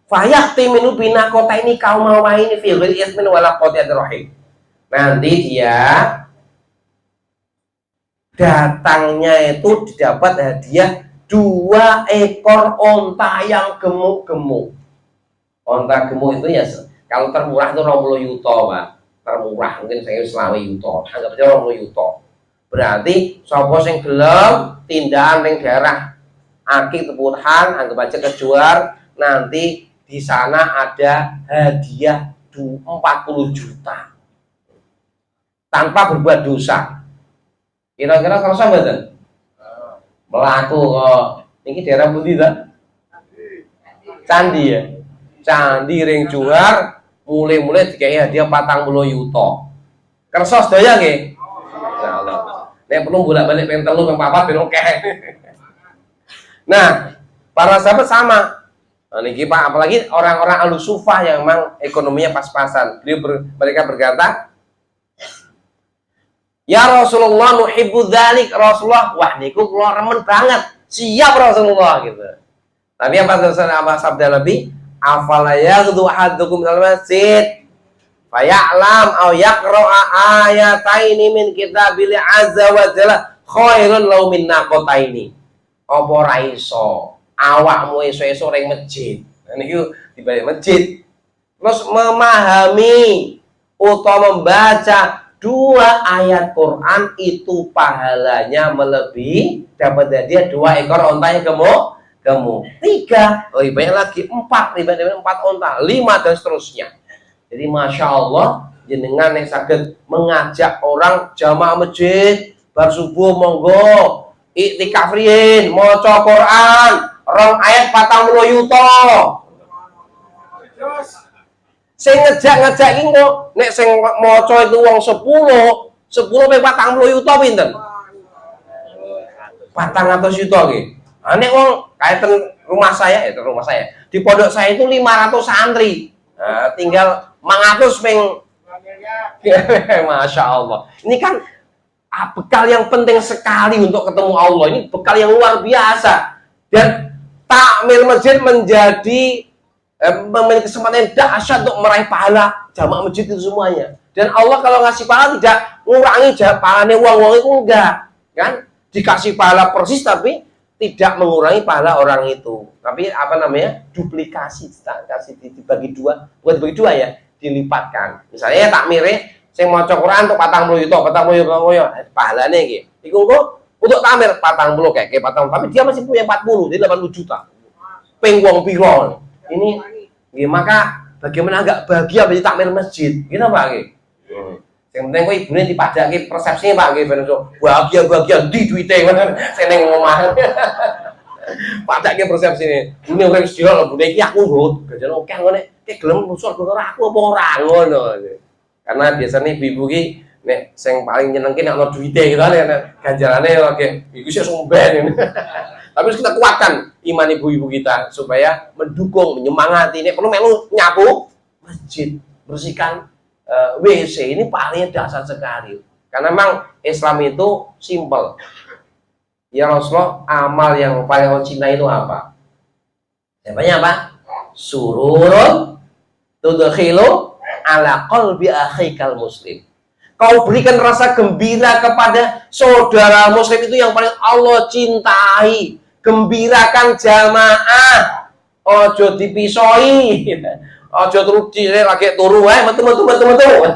fayakti minu bina kota ini kaum mau ini fil ismin wala qati'ir. Nanti dia datangnya itu didapat hadiah 2 ekor onta yang gemuk-gemuk. Onta gemuk itu ya kalau termurah itu 20 yuto, Pak. termurah mungkin saya selawe yuto, anggap aja 20 yuto. Berarti sapa sing gelem tindakan ning daerah akik Tepuhan, anggap aja kejuar, nanti di sana ada hadiah 40 juta tanpa berbuat dosa. Kira-kira kerasa mboten? Melaku kok. Ini daerah pundi ta? Candi ya. Candi ring juar mulai dikai hadiah 40 yuto. Kersa sedaya nggih? Insyaallah. Nek perlu bolak-balik ping 3 ping 4 ben akeh. Nah, para sahabat sama. Nah, niki Pak, apalagi orang-orang ahlu sufah yang memang ekonominya pas-pasan. Mereka berkata, "Ya Rasulullah nuhibbu dzalik." Rasulullah, wah niku kula remen banget. Siap Rasulullah gitu. Tapi apa sabda Nabi? Afala yaghdu ahadukum minal masjid faya'lam aw yaqra'a ayataini min kitabil azza wa jalla khairun law min naqataini. Apa ora iso awakmu esuk-esuk ring masjid. Nah niku di balik masjid terus memahami utawa membaca 2 ayat Quran itu pahalanya melebihi dapat hadiah 2 ekor onta yang gemuk. 3 lebih banyak lagi, 4 lebih banyak 4 onta, 5 dan seterusnya. Jadi masya Allah jenengan yang sakit mengajak orang jamaah masjid bar subuh monggo iktikaf riyin maca Quran 2 ayat 40 yuto. Sing ngejak iki kok nek sing maca itu wong 10 ping 40 yuto pinten? 400 yuto nggih. Nek wong kaiten rumah saya di pondok saya itu 500 santri. Nah, tinggal 100 ping Masya Allah. Ini kan bekal yang penting sekali untuk ketemu Allah. Ini bekal yang luar biasa. Dan takmir masjid menjadi memiliki kesempatan yang dahsyat untuk meraih pahala jamaah masjid itu semuanya. Dan Allah kalau ngasih pahala tidak ngurangi pahalanya uang-uang itu enggak, kan? Dikasih pahala persis tapi tidak mengurangi pahala orang itu. Tapi apa namanya? Duplikasi, kasih dibagi 2, bukan dibagi 2 ya, dilipatkan. Misalnya takmire saya mau Quran untuk 40 yuto, 40 pahalanya gitu. Iku kok untuk takmir 40 kayak 40, tapi dia masih punya 40, jadi 80 juta. Ping wong piro. Ini maka bagaimana agak bahagia bagi takmir masjid. Gitu Pak nggih. Yang penting kok ibune dipadake persepsinya Pak nggih ben bahagia di duite saya ning omah. Padake persepsine. Ini orang sedya lho bune iki aku nggo gajian oke ngene. Ki gelem musuh ora aku apa ora ngono. Karena biasanya ibu-ibu ki nek sing paling nyenengke nek ana duite gitu kan ganjarane oke iku sik sumben. Tapi harus kita kuatkan iman ibu-ibu kita supaya mendukung, menyemangati. Nek perlu melu nyapu masjid, bersihkan WC, ini paling dasar sekali. Karena memang Islam itu simple. Ya Rasulullah, amal yang paling kau cintai itu apa? Jawabannya apa? Sururun tudkhilu ala qalbi akhikal muslim. Kau berikan rasa gembira kepada saudara muslim itu yang paling Allah cintai. Gembirakan jamaah, ojo dipisoi, ojo terus lagi turu, betul.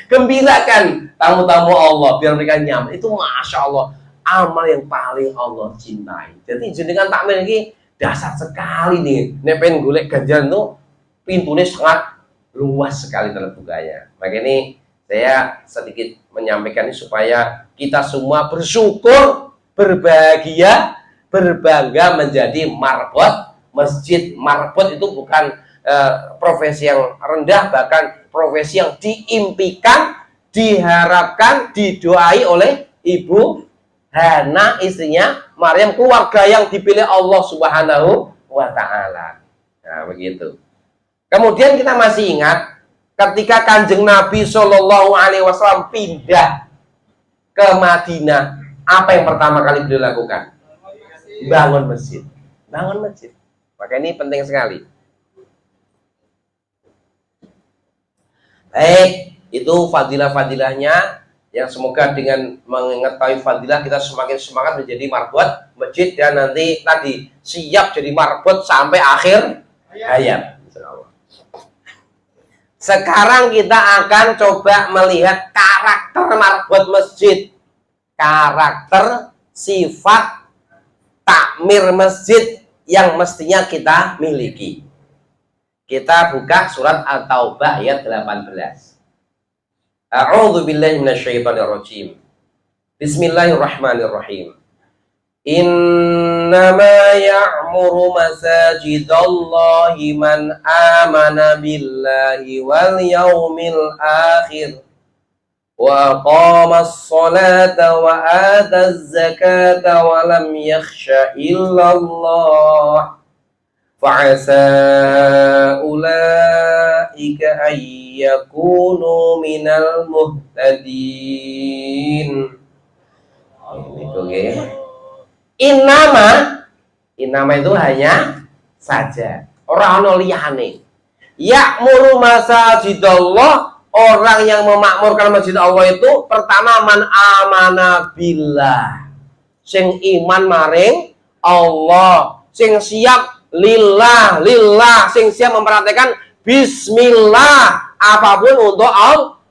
Gembirakan tamu-tamu Allah biar mereka nyaman. Itu masya Allah amal yang paling Allah cintai. Jadi jenengan takmir ini dasar sekali nih. Nepen golek ganjaran tuh pintunya sangat luas sekali terbukanya. Makanya saya sedikit menyampaikan ini supaya kita semua bersyukur, berbahagia, berbangga menjadi marbot. Masjid marbot itu bukan profesi yang rendah, bahkan profesi yang diimpikan, diharapkan, didoai oleh Ibu Hana, istrinya Maryam, keluarga yang dipilih Allah Subhanahu wa Ta'ala. Nah, begitu. Kemudian kita masih ingat ketika Kanjeng Nabi Shallallahu Alaihi Wasallam pindah ke Madinah, apa yang pertama kali beliau lakukan? Bangun masjid. Bangun masjid. Maka ini penting sekali. Baik, itu fadilah-fadilahnya yang semoga dengan mengetahui fadilah kita semakin semangat menjadi marbot masjid dan nanti tadi siap jadi marbot sampai akhir hayat. Sekarang kita akan coba melihat karakter marbot masjid. Karakter sifat takmir masjid yang mestinya kita miliki. Kita buka surat At-Taubah ayat 18. A'udzu billahi minasyaitonir rajim. Bismillahirrahmanirrahim. Innama ya'muru masajidallahi man amana billahi wal yawmil akhir wa aqamas salata wa ataz zakata wa lam yakhsha illallah fa'asa ulaika ay yakunu minal muhtadin. Itu nggih. Innama itu hanya saja, orang ono liyane. Ya'muru masajidallah, orang yang memakmurkan masjid Allah itu pertama man amana billah, sing iman maring Allah, sing siap lillah, sing siap memperhatikan bismillah apapun untuk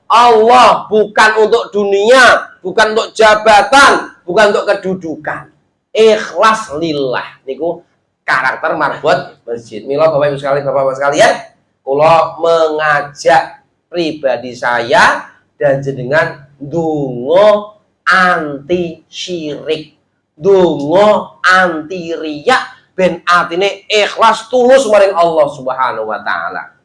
Allah, bukan untuk dunia, bukan untuk jabatan, bukan untuk kedudukan. Ikhlas lillah niku karakter marbot masjid. Mila Bapak Ibu sekalian, Bapak-bapak sekalian, kula mengajak pribadi saya dan jenengan donga anti syirik, donga anti riya, ben atine ikhlas tulus maring Allah Subhanahu wa taala.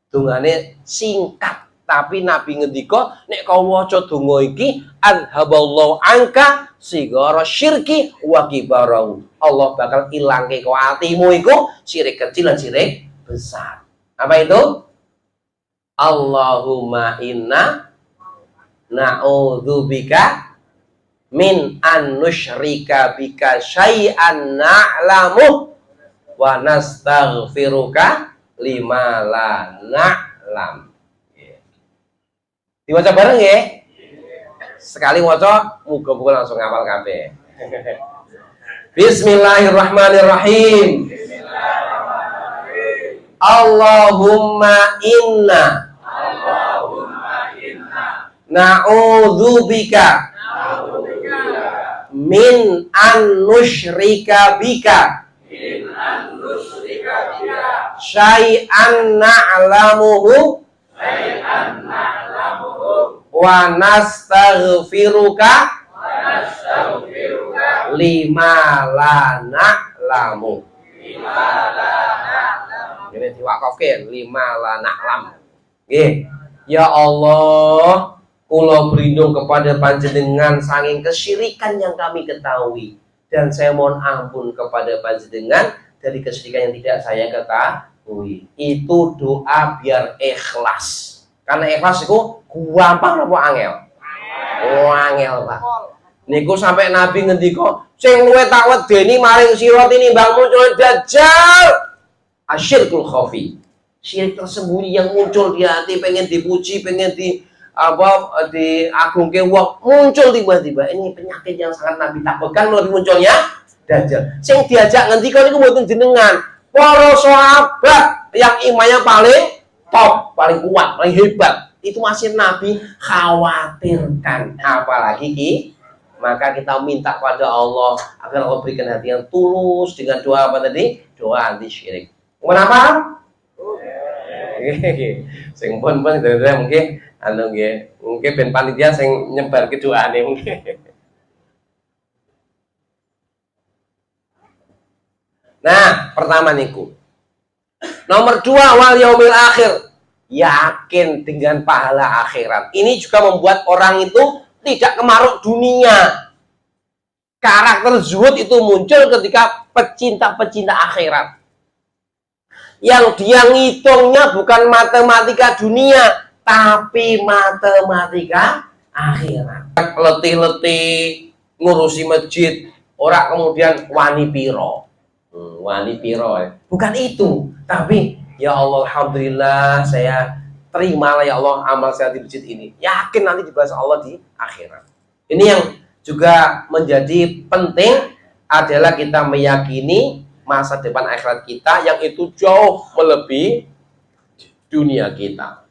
Dongane singkat, tapi Nabi ngendika nek kau waca donga iki adhaballahu anka sigara syirki wa kibarahu. Allah bakal ilangke kau atimu iku syirik kecil dan syirik besar. Apa itu? Allahumma inna na'udzubika min an nusyrika bika syai'an na'lamu wa nastaghfiruka lima la na'lam. Diwaca bareng ya. Sekali waca muga-muga langsung ngapal kabeh. Bismillahirrahmanirrahim. Allahumma inna na'udzubika min an nusyrika bika syai'an na'lamuhu wa nastaghfiruka lima la na'lamu. Ini diwakafke lima la na'lam. Nggih. Ya Allah, kula berlindung kepada panjenengan saking kesyirikan yang kami ketahui, dan saya mohon ampun kepada panjenengan dari kesyirikan yang tidak saya ketahui. Itu doa biar ikhlas. Karena ikhlas itu gampang apa angel? Angel, Pak. Niku sampai Nabi ngendika, sing luwih tak wedeni maring sira tinimbang muncul dajjal. Asyirkul khafi. Syirik tersembunyi yang muncul di hati, pengen dipuji, pengen diagungke wong, muncul tiba-tiba. Ini penyakit yang sangat Nabi takutkan lebih munculnya dajjal. Sing diajak ngendika niku mboten jenengan, para sahabat yang imannya paling top, paling kuat, paling hebat. Itu masih Nabi khawatirkan. Apalagi maka kita minta pada Allah agar Allah berikan hati yang tulus dengan doa apa tadi? Doa anti syirik. Kenapa? Sing pun mungkin mungkin ben panitia sing nyebar kedoane mungkin. Nah, pertama niku. Nomor 2, wal yaumil akhir. Yakin dengan pahala akhirat. Ini juga membuat orang itu tidak kemaruk dunia. Karakter zuhud itu muncul ketika pecinta-pecinta akhirat. Yang dia ngitungnya bukan matematika dunia, tapi matematika akhirat. Letih-letih ngurusi masjid, orang kemudian wani piro. Wani piro. Bukan itu, tapi ya Allah, alhamdulillah saya terimalah ya Allah amal saya di masjid ini. Yakin nanti dibalas Allah di akhirat. Ini yang juga menjadi penting adalah kita meyakini masa depan akhirat kita yang itu jauh melebihi dunia kita.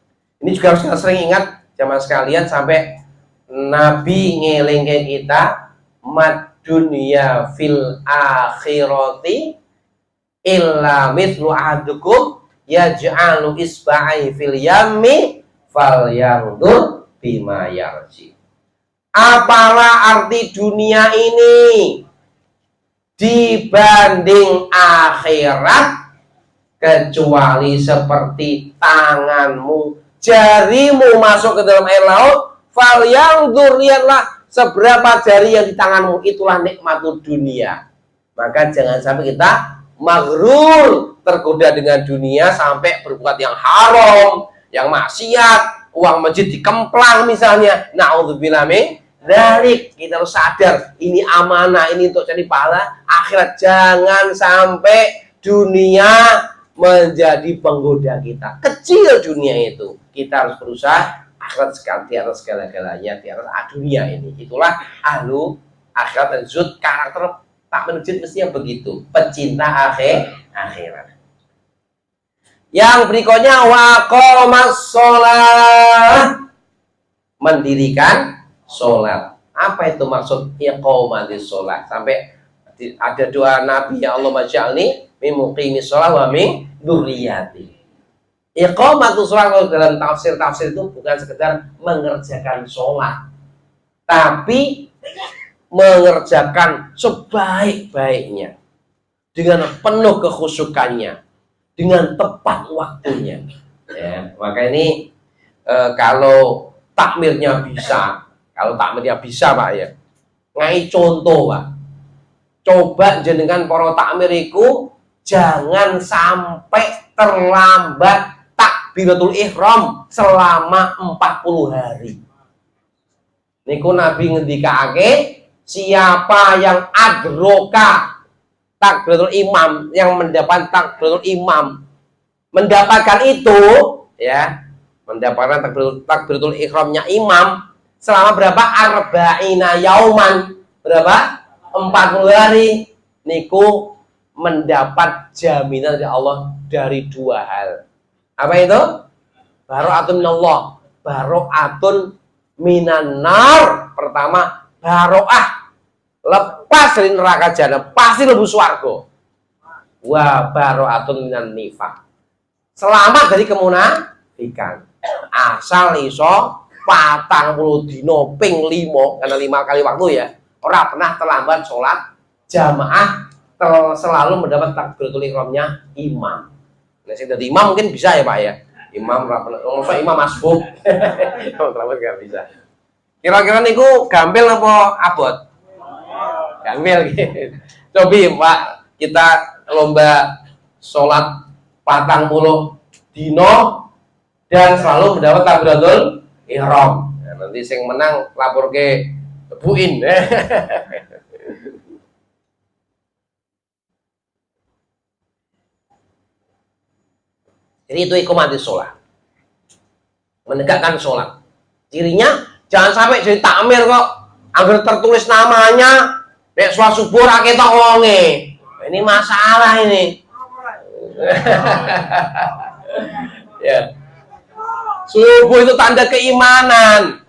Ini juga harus kita sering ingat jamaah sekalian, sampai Nabi ngelingke kita, mad dunya fil akhirati illa mithlu ahadukum yaj'alu isba'i fil yammi falyanzur bima yarji. Apalah arti dunia ini dibanding akhirat, kecuali seperti tanganmu, jarimu masuk ke dalam air laut, falyanzur, lihatlah seberapa jari yang di tanganmu, itulah nikmatul dunia. Maka jangan sampai kita maghrur, tergoda dengan dunia sampai berbuat yang haram, yang maksiat, uang masjid dikemplang misalnya. Na'udzubillah min dzalik. Kita harus sadar ini amanah, ini untuk cari pahala akhirat. Jangan sampai dunia menjadi penggoda kita. Kecil dunia itu, kita harus berusaha akhirat sekali di atas segala-galanya, di atas dunia ini. Itulah ahlu akhirat dan zuhud. Karakter tak menujud mestinya begitu, pecinta akhirat. Yang berikutnya waqamas sholat, mendirikan sholat. Apa itu maksud iqamatis sholat? Sampai ada doa Nabi, ya Allah maj'alni min muqimis sholat wa min dzurriyyati. Iqamatus sholat dalam tafsir-tafsir itu bukan sekedar mengerjakan sholat, tapi mengerjakan sebaik-baiknya, dengan penuh kekhusyukannya, dengan tepat waktunya. Ya, maka ini kalau takmirnya bisa, Pak ya, ngai contoh Pak, coba jenengan para takmiriku jangan sampai terlambat takbiratul ihram selama 40 hari. Niku Nabi ngendikake, siapa yang adroka takbiratul imam, yang mendapatkan takbiratul imam, mendapatkan itu ya, mendapatkan takbiratul ihramnya imam selama berapa? Arba'ina yauman, berapa? 40 hari. Niku mendapat jaminan dari Allah dari dua hal. Apa itu? Baro'atun minallah, baro'atun minan nar. Pertama, baro'ah, lepas dari neraka jahanam, pasti lebu swarga. Wa baro'atun minan nifaq, selamat dari kemunafikan. Asal iso 40 dino ping 5, karena 5 kali waktu ya, ora pernah terlambat sholat jamaah, selalu mendapat takbiratul ihramnya imam. Nah, sing dadi imam mungkin bisa ya Pak ya. Imam ora pernah, imam masbuk. Terlambat enggak bisa. Kira-kira niku gampil apa abot? Gampil gitu. Cobi Pak, kita lomba sholat 40 dino dan selalu mendapat takbiratul ihram. Nah, nanti sing menang lapor ke buin. Jadi itu iqamatis sholat, menegakkan sholat. Cirinya jangan sampai jadi takmir kok agar tertulis namanya nek sholat subuh ra ketok wonge. Ini masalah ini. Ya. Subuh itu tanda keimanan.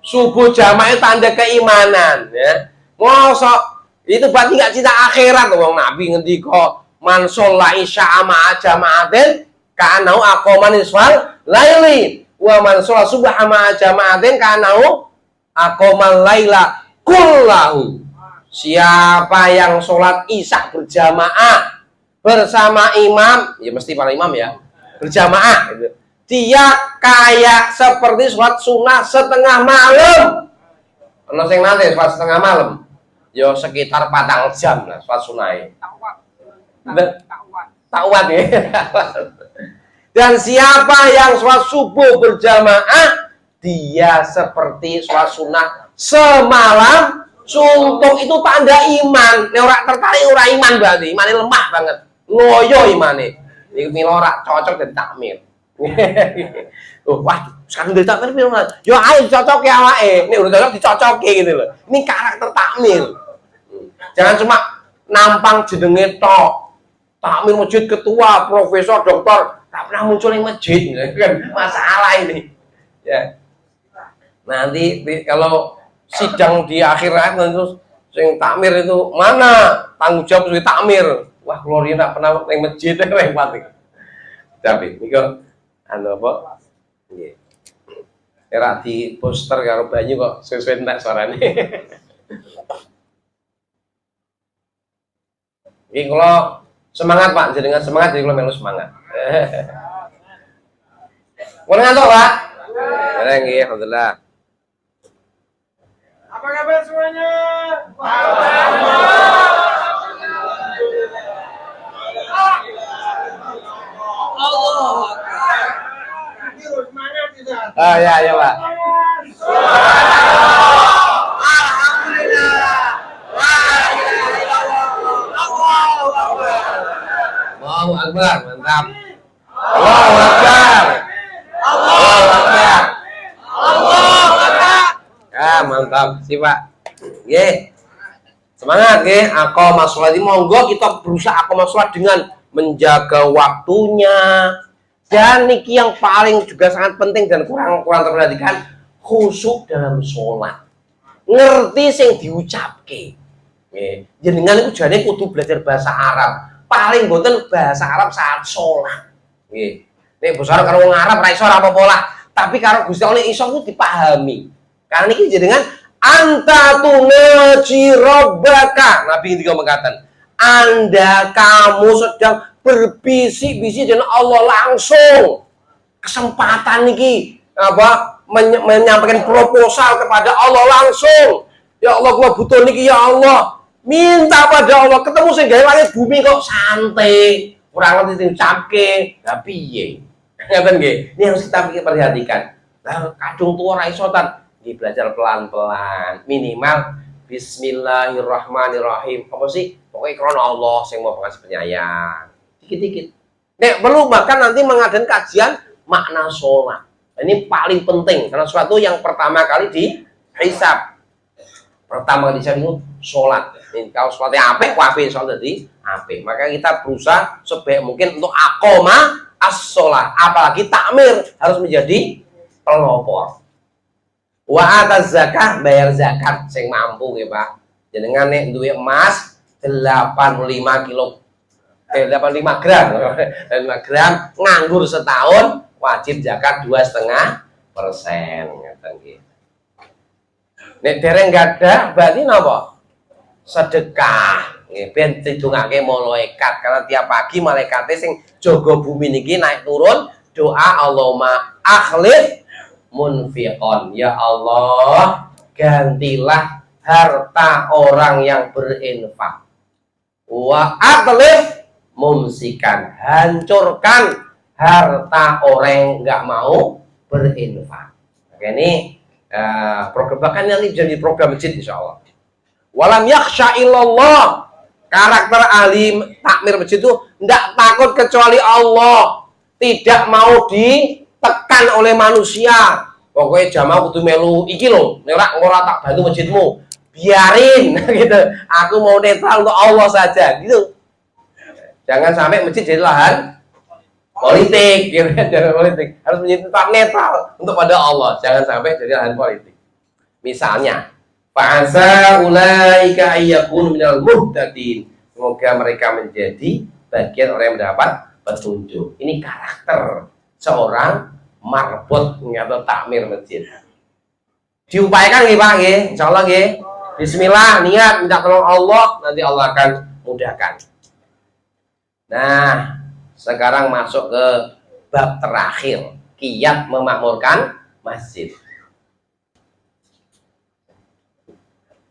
Subuh jamaah itu tanda keimanan, ya. Mosok itu berarti nggak cinta akhirat. Wong Nabi ngendika, man sholla isya ma'a jama'atin ka'annahu aqama nisfal laili wa man sholla subha ma'a jama'atin ka'annahu aqama laila kullahu. Siapa yang sholat isya berjamaah bersama imam, ya mesti para imam ya, berjamaah gitu, dia kayak seperti sholat sunnah setengah malam. Ono sing nanti sholat setengah malam, yo sekitar 4 jam lah sholat sunnah. Takwat ya. Dan siapa yang sholat subuh berjamaah, dia seperti sholat sunnah semalam suntuk. Itu tanda iman. Nek ora tertarik ora iman, berarti imane lemah banget, ngoyo imane. Iki milora cocok dari takmir. Oh, wah, sekarang dari takmir milora. Yo ayo cocok ya awake. Nek udah cocok dicocoke gitu loh. Ini karakter takmir. Jangan cuma nampang jenenge tok. Takmir masjid ketua, profesor, doktor, tak pernah muncul yang masjid, kan masalah ini. Ya. Nanti kalau sidang di akhirat terus yang takmir itu mana tanggung jawab sebagai takmir? Wah, Gloria tak pernah yang masjid repot. Tapi ini kok anu apa? Nggih. Era di poster karo banyu kok sesuai entek suarane. Iki kalau semangat Pak, jenengan semangat jadi kalau melu semangat. Mau ngantuk Pak? Ya nggih, alhamdulillah. Apa kabar semuanya? Allah. Semangat kita. Ah ya ya Pak. Allahu Akbar, mantap. Allahu Akbar. Allahu Akbar. Allahu Akbar. Ya, mantap sih Pak. Nggih. Semangat nggih. Aqamah sholat ini monggo kita berusaha aqamah sholat dengan menjaga waktunya. Dan niki yang paling juga sangat penting dan kurang terperhatikan, khusyuk dalam sholat. Ngerti sing diucapke. Nggih. Jenengan iku jane kudu belajar bahasa Arab. Paling boten bahasa Arab saat sholat. Nggih. Nek bahasa Arab karo wong Arab ra iso ora apa-apa lah, tapi karo Gusti Allah iso ku dipahami. Karena niki jenengan anta tunaji rabbaka. Nabi ngendika mengatakan, Anda kamu sedang berbisik-bisik dengan Allah langsung. Kesempatan niki apa menyampaikan proposal kepada Allah langsung. Ya Allah, gua butuh niki ya Allah. Minta pada Allah, ketemu sing gawe langit bumi kok santai, kurang ngerti diucapke, lah piye? Ngaten nggih. Ini harus kita perhatikan. Lah kadung tuwa ra iso tan, nggih belajar pelan-pelan, minimal bismillahirrahmanirrahim. Apa sih? Pokoknya krana Allah sing mau pengasih penyayang. Dikit-dikit. Nek perlu bahkan nanti mengadakan kajian makna sholat. Ini paling penting karena suatu yang pertama kali dihisab. Pertama kali dihisab itu sholat. Ini kalau sholatnya apik, wafi sholat jadi apik. Maka kita berusaha sebaik mungkin untuk aqamah as-sholat. Apalagi takmir harus menjadi pelopor. Wa ataz zakah, bayar zakat sing mampu nggih Pak. Jenengan nek duwe emas 85 kilo 85 gram 5 gram nganggur setahun wajib zakat 2,5%. Ngeten nggih. Nek dereng gadah berarti napa? Sedekah. Nggih ben didongake malaikat karena tiap pagi malaikate sing jaga bumi niki naik turun doa Allahumma akhlif munfiqon. Ya Allah, gantilah harta orang yang berinfak. Wa atlif mumsikan, hancurkan harta orang yang nggak mau berinfak. Oke, ini program bahkan nanti jadi program masjid insya Allah. Walam yakhsha illallah, karakter ahli takmir masjid itu tidak takut kecuali Allah, tidak mau ditekan oleh manusia. Pokoknya jamaah kudu melu iki lho, nek ora tak bantu masjidmu, biarin gitu. Aku mau netral untuk Allah saja gitu. Jangan sampai masjid jadi lahan politik, gitu. Jangan politik. Harus menjadi tetap netral untuk pada Allah. Jangan sampai jadi lahan politik. Misalnya, fa'asa ulaika ayyakunu minal muhtadin. Semoga mereka menjadi bagian orang yang mendapat petunjuk. Ini karakter seorang marbot atau takmir masjid. Diupayakan nggih Pak nggih, insyaallah nggih. Bismillah, niat minta tolong Allah, nanti Allah akan mudahkan. Nah, sekarang masuk ke bab terakhir, kiat memakmurkan masjid.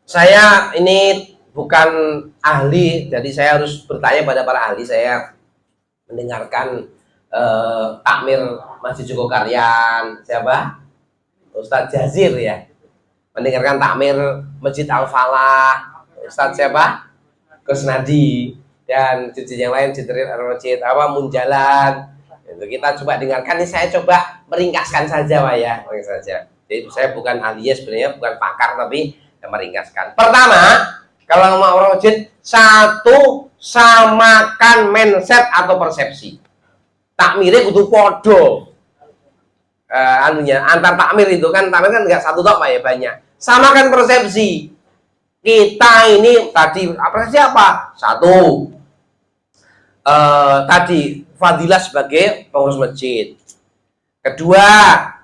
Saya ini bukan ahli, jadi saya harus bertanya pada para ahli. Saya mendengarkan takmir Masjid Jogokaryan, siapa? Ustadz Jazir ya. Mendengarkan takmir Masjid Al-Falah, Ustadz siapa? Kusnadi. Dan masjid yang lain, masjid apa Munjalan. Itu kita coba dengarkan. Ini saya coba meringkaskan saja Pak ya, meringkas saja. Jadi saya bukan ahli sebenarnya, bukan pakar, tapi meringkaskan. Pertama, kalau mau orang masjid, satu, samakan mindset atau persepsi. takmire kudu podo. Antar takmir itu kan, takmir kan nggak satu tok Pak ya, banyak. Samakan persepsi. Kita ini tadi persepsi apa? Satu, tadi fadilah sebagai pengurus masjid. Kedua,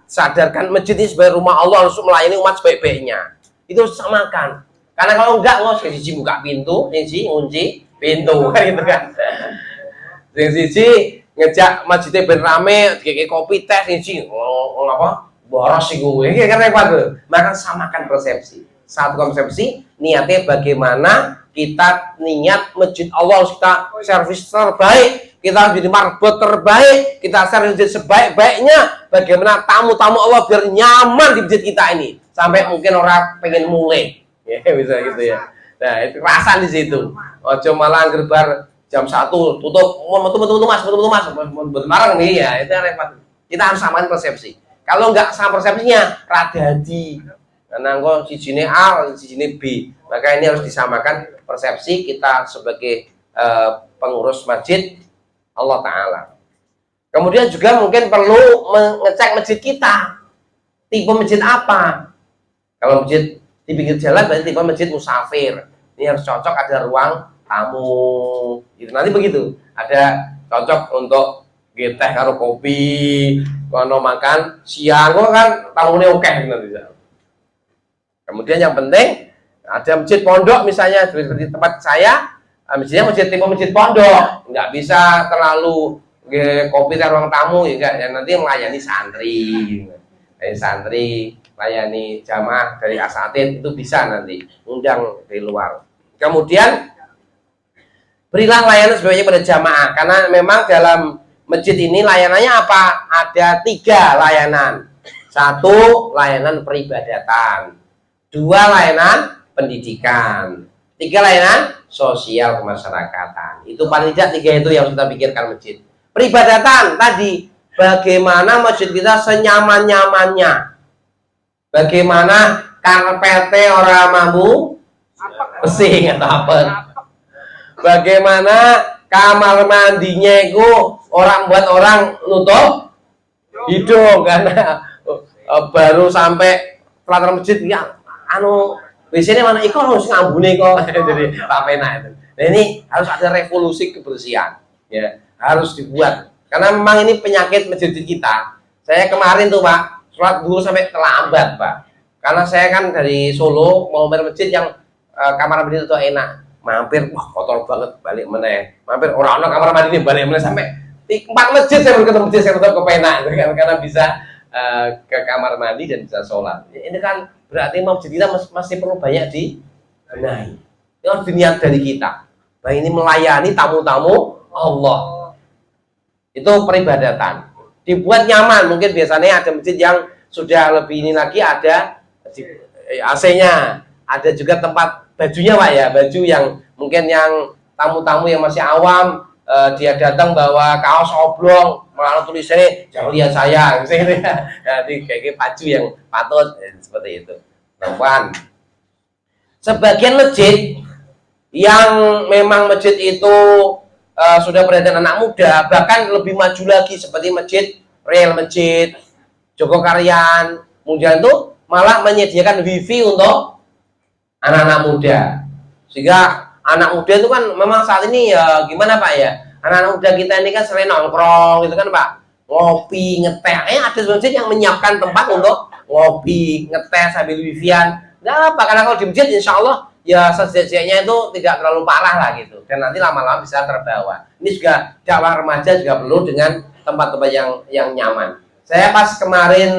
sadarkan masjid ini sebagai rumah Allah, harus melayani umat sebaik-baiknya. Itu samakan. Karena kalau enggak, siji buka pintu, siji ngunci pintu, kan gitu kan. Siji ngejak masjidnya ben rame, kayak kopi teh, siji apa? Boros sih gue, kayak repot tuh. Maka samakan persepsi. Satu konsepsi, niatnya bagaimana kita niat masjid Allah harus kita servis terbaik, kita harus jadi marbot terbaik, kita servis sebaik-baiknya. Bagaimana tamu-tamu Allah biar nyaman di masjid kita ini, sampai mungkin orang pengen mulai, ya bisa gitu ya. Nah itu rasa di situ. Ojo malah gerbar jam 1 tutup, betul mas, marang nih ya, itu repot. Kita harus samain persepsi. Kalau nggak sama persepsinya, radadi. Karena engkau sijine A, sijine B. Maka ini harus disamakan persepsi kita sebagai pengurus masjid Allah Ta'ala. Kemudian juga mungkin perlu mengecek masjid kita. Tipe masjid apa? Kalau masjid di pinggir jalan berarti tipe masjid musafir. Ini harus cocok, ada ruang tamu. Itu nanti begitu. Ada cocok untuk teh karo kopi, kalau makan siang kan tamunya oke nanti. Kemudian yang penting ada masjid pondok misalnya seperti tempat saya, masjidnya masjid tipe masjid pondok, nggak bisa terlalu kopi di ruang tamu ya enggak, ya nanti melayani santri, layani jamaah dari asatid itu bisa nanti undang dari luar. Kemudian berilah layanan sebaiknya pada jamaah, karena memang dalam masjid ini layanannya apa? Ada 3 layanan. 1 layanan peribadatan, 2 layanan pendidikan, 3 layanan sosial kemasyarakatan. Itu paling tidak 3 itu yang kita pikirkan masjid. Peribadatan tadi, bagaimana masjid kita senyaman-nyamannya, bagaimana karpetnya orang mampu pesing atau apa, bagaimana kamar mandinya itu orang buat orang nutup hidung karena baru sampai pelataran masjid yang WC-nya mana iko harus ngambune kok jadi rapena itu. Nah ini harus ada revolusi kebersihan ya, harus dibuat karena memang ini penyakit masjid kita. Saya kemarin tuh Pak sholat dulu sampai terlambat Pak, karena saya kan dari Solo mau masjid yang kamar mandi itu enak, mampir wah kotor banget balik meneh, mampir orang-orang kamar mandi ini balik meneh sampai 4 masjid saya berketemu masjid saya tetap kepenak karena bisa ke kamar mandi dan bisa sholat. Ini kan berarti masjid kita masih perlu banyak dibenahi. Ini harus diniat dari kita. Nah ini melayani tamu-tamu Allah. Itu peribadatan. Dibuat nyaman. Mungkin biasanya ada masjid yang sudah lebih ini lagi ada AC-nya. Ada juga tempat bajunya Pak ya. Baju yang mungkin yang tamu-tamu yang masih awam, dia datang bawa kaos oblong, malah tulisannya jangan lihat saya, jadi kayak baju yang patut seperti itu. Teman, sebagian masjid yang memang masjid itu sudah perhatian anak muda, bahkan lebih maju lagi seperti masjid Real Masjid Jogokaryan, kemudian itu malah menyediakan wifi untuk anak-anak muda, sehingga anak muda itu kan memang saat ini ya gimana Pak ya, anak-anak muda kita ini kan sering nongkrong gitu kan Pak, ngopi, ngeteh, ada masjid yang menyiapkan tempat untuk ngopi, ngeteh sambil wifian, nggak apa, karena kalau di masjid insya Allah ya sejak-jaknya itu tidak terlalu parah lah gitu, dan nanti lama-lama bisa terbawa. Ini juga dakwah remaja juga perlu dengan tempat-tempat yang nyaman. Saya pas kemarin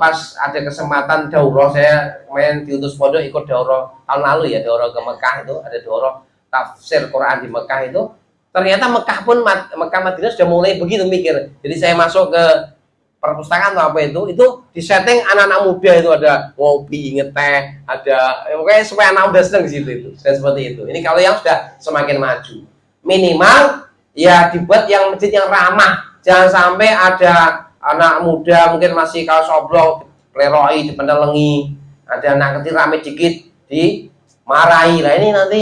pas ada kesempatan daurah, saya main diutus pondok ikut daurah tahun lalu ya, daurah ke Mekah itu, ada daurah tafsir Quran di Mekah itu. Ternyata Mekah pun Mekah Madinah sudah mulai begitu mikir. Jadi saya masuk ke perpustakaan atau apa itu disetting anak-anak muda itu, ada ngopi, ngeteh, ada pokoknya supaya anak muda senang di situ itu. Saya seperti itu. Ini kalau yang sudah semakin maju, minimal ya dibuat yang masjid yang ramah. Jangan sampai ada anak muda mungkin masih kaos oblong, pleroi di pendelengi, ada anak kecil rame dikit dimarahi. Nah ini nanti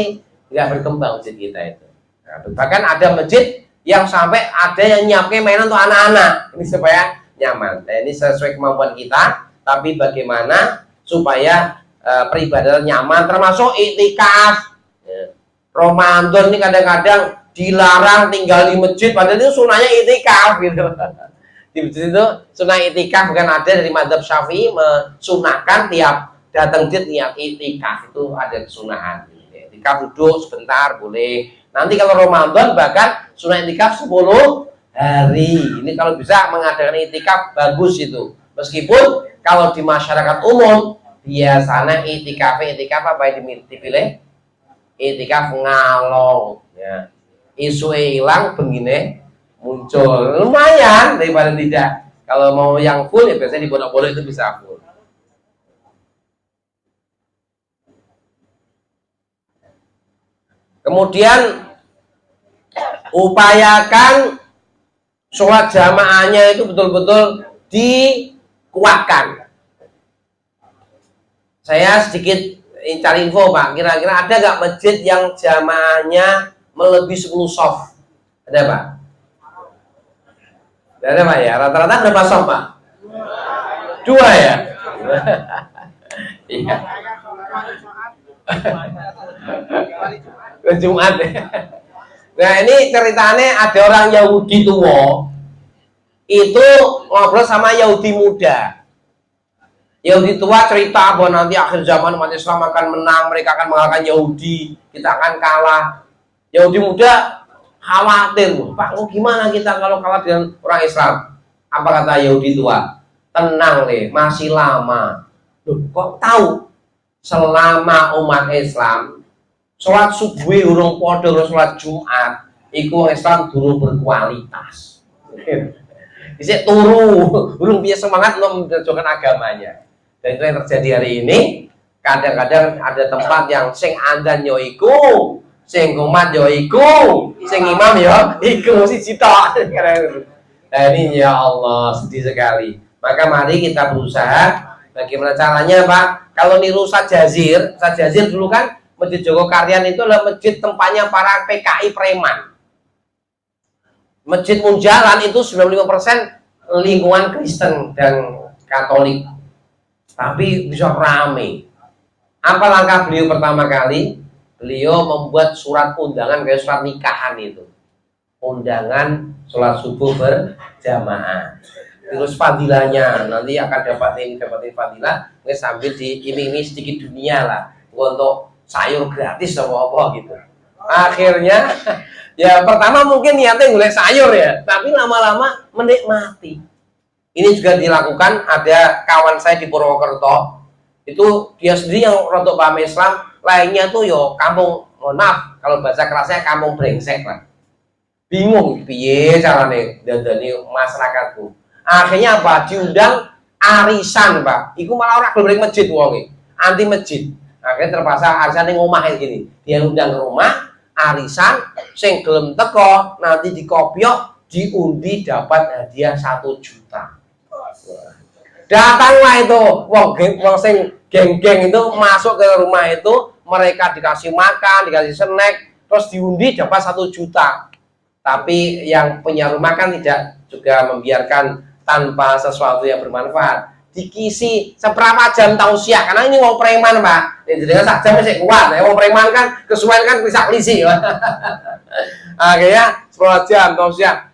nggak berkembang masjid kita itu. Nah, bahkan ada masjid yang sampai ada yang nyiapin mainan untuk anak-anak. Ini supaya nyaman. Nah, ini sesuai kemampuan kita, tapi bagaimana supaya peribadatan nyaman, termasuk iktikaf. Ya. Ramadan ini kadang-kadang dilarang tinggal di masjid, padahal itu sunahnya iktikaf gitu. Di masjid itu sunah iktikaf, bukan ada dari madzhab Syafi'i mensunahkan tiap datang masjid niat iktikaf, itu ada kesunahan. Iktikaf duduk sebentar boleh. Nanti kalau Ramadan bahkan sunah iktikaf 10 hari. Ini kalau bisa mengadakan iktikaf bagus itu. Meskipun kalau di masyarakat umum biasanya iktikaf apa yang dipilih? Iktikaf ngalong ya. Isu hilang begini muncul. Lumayan daripada tidak. Kalau mau yang full ya biasanya di pondok-pondok itu bisa full. Kemudian upayakan sholat jamaahnya itu betul-betul dikuatkan. Saya sedikit cari info Pak, kira-kira ada nggak masjid yang jamaahnya melebihi 10 shaf? Ada Pak? Ada Pak ya? Rata-rata berapa shaf Pak? 2 ya? Iya. Jumat. Nah ini ceritanya ada orang Yahudi tua itu ngobrol sama Yahudi muda. Yahudi tua cerita bahwa nanti akhir zaman umat Islam akan menang, mereka akan mengalahkan Yahudi, kita akan kalah. Yahudi muda khawatir, Pak, gimana kita kalau kalah dengan orang Islam? Apa kata Yahudi tua? Tenang deh, masih lama. Loh, kok tahu? Selama umat Islam sholat subuh urung podo sholat Jumat, iku Islam durung berkualitas. Bisa turu, belum bisa semangat untuk menunjukkan agamanya. Dan itu yang terjadi hari ini. Kadang-kadang ada tempat yang sing adzan yo iku, sing qomat yo iku, sing imam yo iku, siji tok. Nah ini ya Allah sedih sekali. Maka mari kita berusaha. Bagaimana caranya Pak? Kalau niru Sajazir dulu kan Masjid Jogokaryan itu adalah masjid tempatnya para PKI preman. Masjid Munjalan itu 95% lingkungan Kristen dan Katolik. Tapi bisa rame. Apa langkah beliau pertama kali? Beliau membuat surat undangan kayak surat nikahan itu. Undangan sholat subuh berjamaah. Terus fadilahnya nanti akan dapatin fadilah, sambil diiming-iming sedikit dunia lah untuk sayur gratis sama apa gitu. Akhirnya ya pertama mungkin niatnya ngulek sayur ya, tapi lama-lama menikmati. Ini juga dilakukan, ada kawan saya di Purwokerto, itu dia sendiri yang rontok paham Islam, lainnya tuh yo kampung, mohon maaf kalau bahasa kerasnya kampung brengsek lah. Bingung piye carane dandani masyarakatku. Akhirnya apa? Diundang arisan Pak. Iku malah orang gelem masjid wonge, anti masjid. Akhirnya terpaksa arisan yang ngomah kayak gini. Dia undang ke rumah, arisan, sing gelem teko, nanti dikopiok, diundi dapat hadiah 1 juta. Datanglah itu, wong sing geng-geng itu masuk ke rumah itu, mereka dikasih makan, dikasih snack, terus diundi dapat 1 juta. Tapi yang punya rumah kan tidak juga membiarkan tanpa sesuatu yang bermanfaat. Dikisi seberapa jam tausiah, karena ini wong preman Pak. Jadi dengan sak jam masih kuat. Ya wong preman kan kesuwen kan bisa klisi. Akhirnya 10 jam tausiah.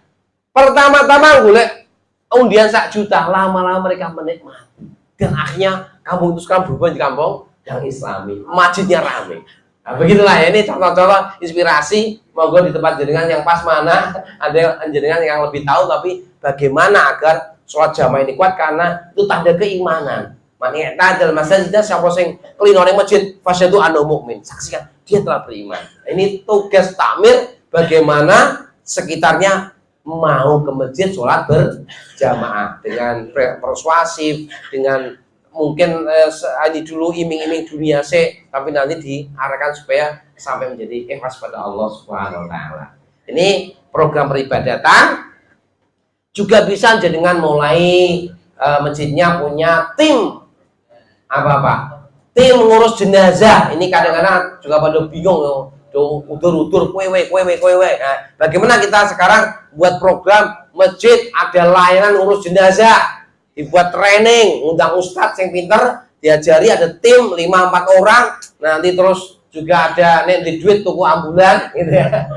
Pertama-tama golek undian 1 juta, lama-lama mereka menikmati. Dan akhirnya kampung itu sekarang berubah di kampung yang Islami. Masjidnya ramai. Nah, begitulah ya, ini contoh-contoh inspirasi. Monggo di tempat jenengan yang pas mana, ada yang jenengan yang lebih tahu, tapi bagaimana agar sholat jamaah ini kuat, karena itu tanda keimanan. Maknanya dalam masjid siapa sing kelino ning masjid fasyadu anu mukmin, saksikan dia telah beriman. Ini tugas takmir, bagaimana sekitarnya mau ke masjid sholat berjamaah dengan persuasif, dengan mungkin ini dulu iming-iming dunia sih, tapi nanti diarahkan supaya sampai menjadi ikhlas pada Allah Subhanahu wa taala. Ini program peribadatan juga bisa dengan mulai masjidnya punya tim apa Pak? Tim mengurus jenazah. Ini kadang-kadang juga pada bingung loh. udur-udur, kwewe. Nah, bagaimana kita sekarang buat program masjid ada layanan urus jenazah, dibuat training, undang ustadz yang pinter, diajari, ada tim 5-4 orang, nanti terus juga ada nanti duit tuku ambulan, gitu ya.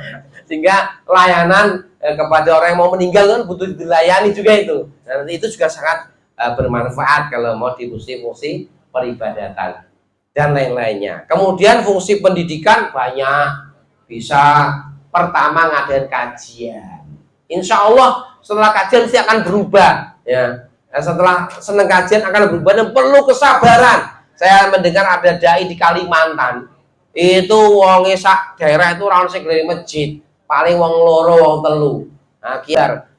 Sehingga layanan kepada orang yang mau meninggal kan butuh dilayani juga itu. Nah, nanti itu juga sangat bermanfaat kalau mau di fungsi-fungsi peribadatan dan lain-lainnya. Kemudian fungsi pendidikan banyak, bisa pertama ngadain kajian. Insya Allah setelah kajian sih akan berubah, ya. Setelah seneng kajian akan berubah dan perlu kesabaran. Saya mendengar ada dai di Kalimantan, itu wong sak daerah itu orang sekeliling masjid, paling wong loro wong telu. Nah,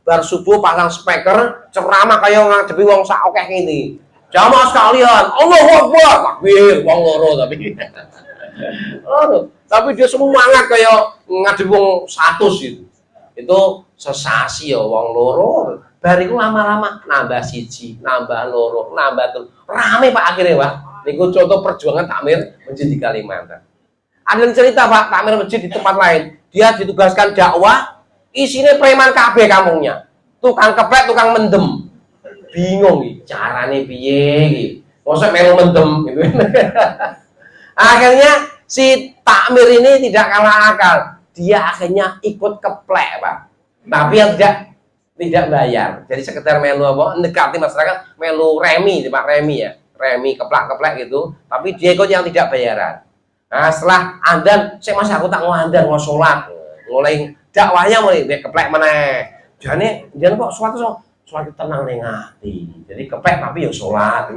bar subuh pasang speaker ceramah kayak ngadepi wong sak akeh ngene. Jamaah sekalian, Allahu Akbar, takbir, wong loro tapi. Oh, tapi dia semangat kayak ngadepi wong 100 gitu. Itu sensasi ya wong loro. Bariku lama-lama nambah siji, nambah loro, nambah telu. Rame Pak akhirnya, Pak. Niku contoh perjuangan takmir masjid di Kalimantan. Ada yang cerita Pak, takmir masjid di tempat lain. Dia ditugaskan dakwah, isinya preman kabeh kampungnya. Tukang keplek, tukang mendem. Bingung nih, carane piye iki. Mosok melu mendem gitu. Akhirnya si takmir ini tidak kalah akal. Dia akhirnya ikut keplek, Pak. Tapi yang tidak bayar. Jadi sekedar melu apa? Mendekati masyarakat, melu remi, Pak, remi ya. Remi keplak-keplek gitu. Tapi dia ikut yang tidak bayaran. Nah, setelah andan, saya masih aku tak mau andan, mau sholat. Mulai dakwahnya mulai keplek meneh. Jangan kok sholat tenang ning ati. Jadi keplek tapi ya sholat.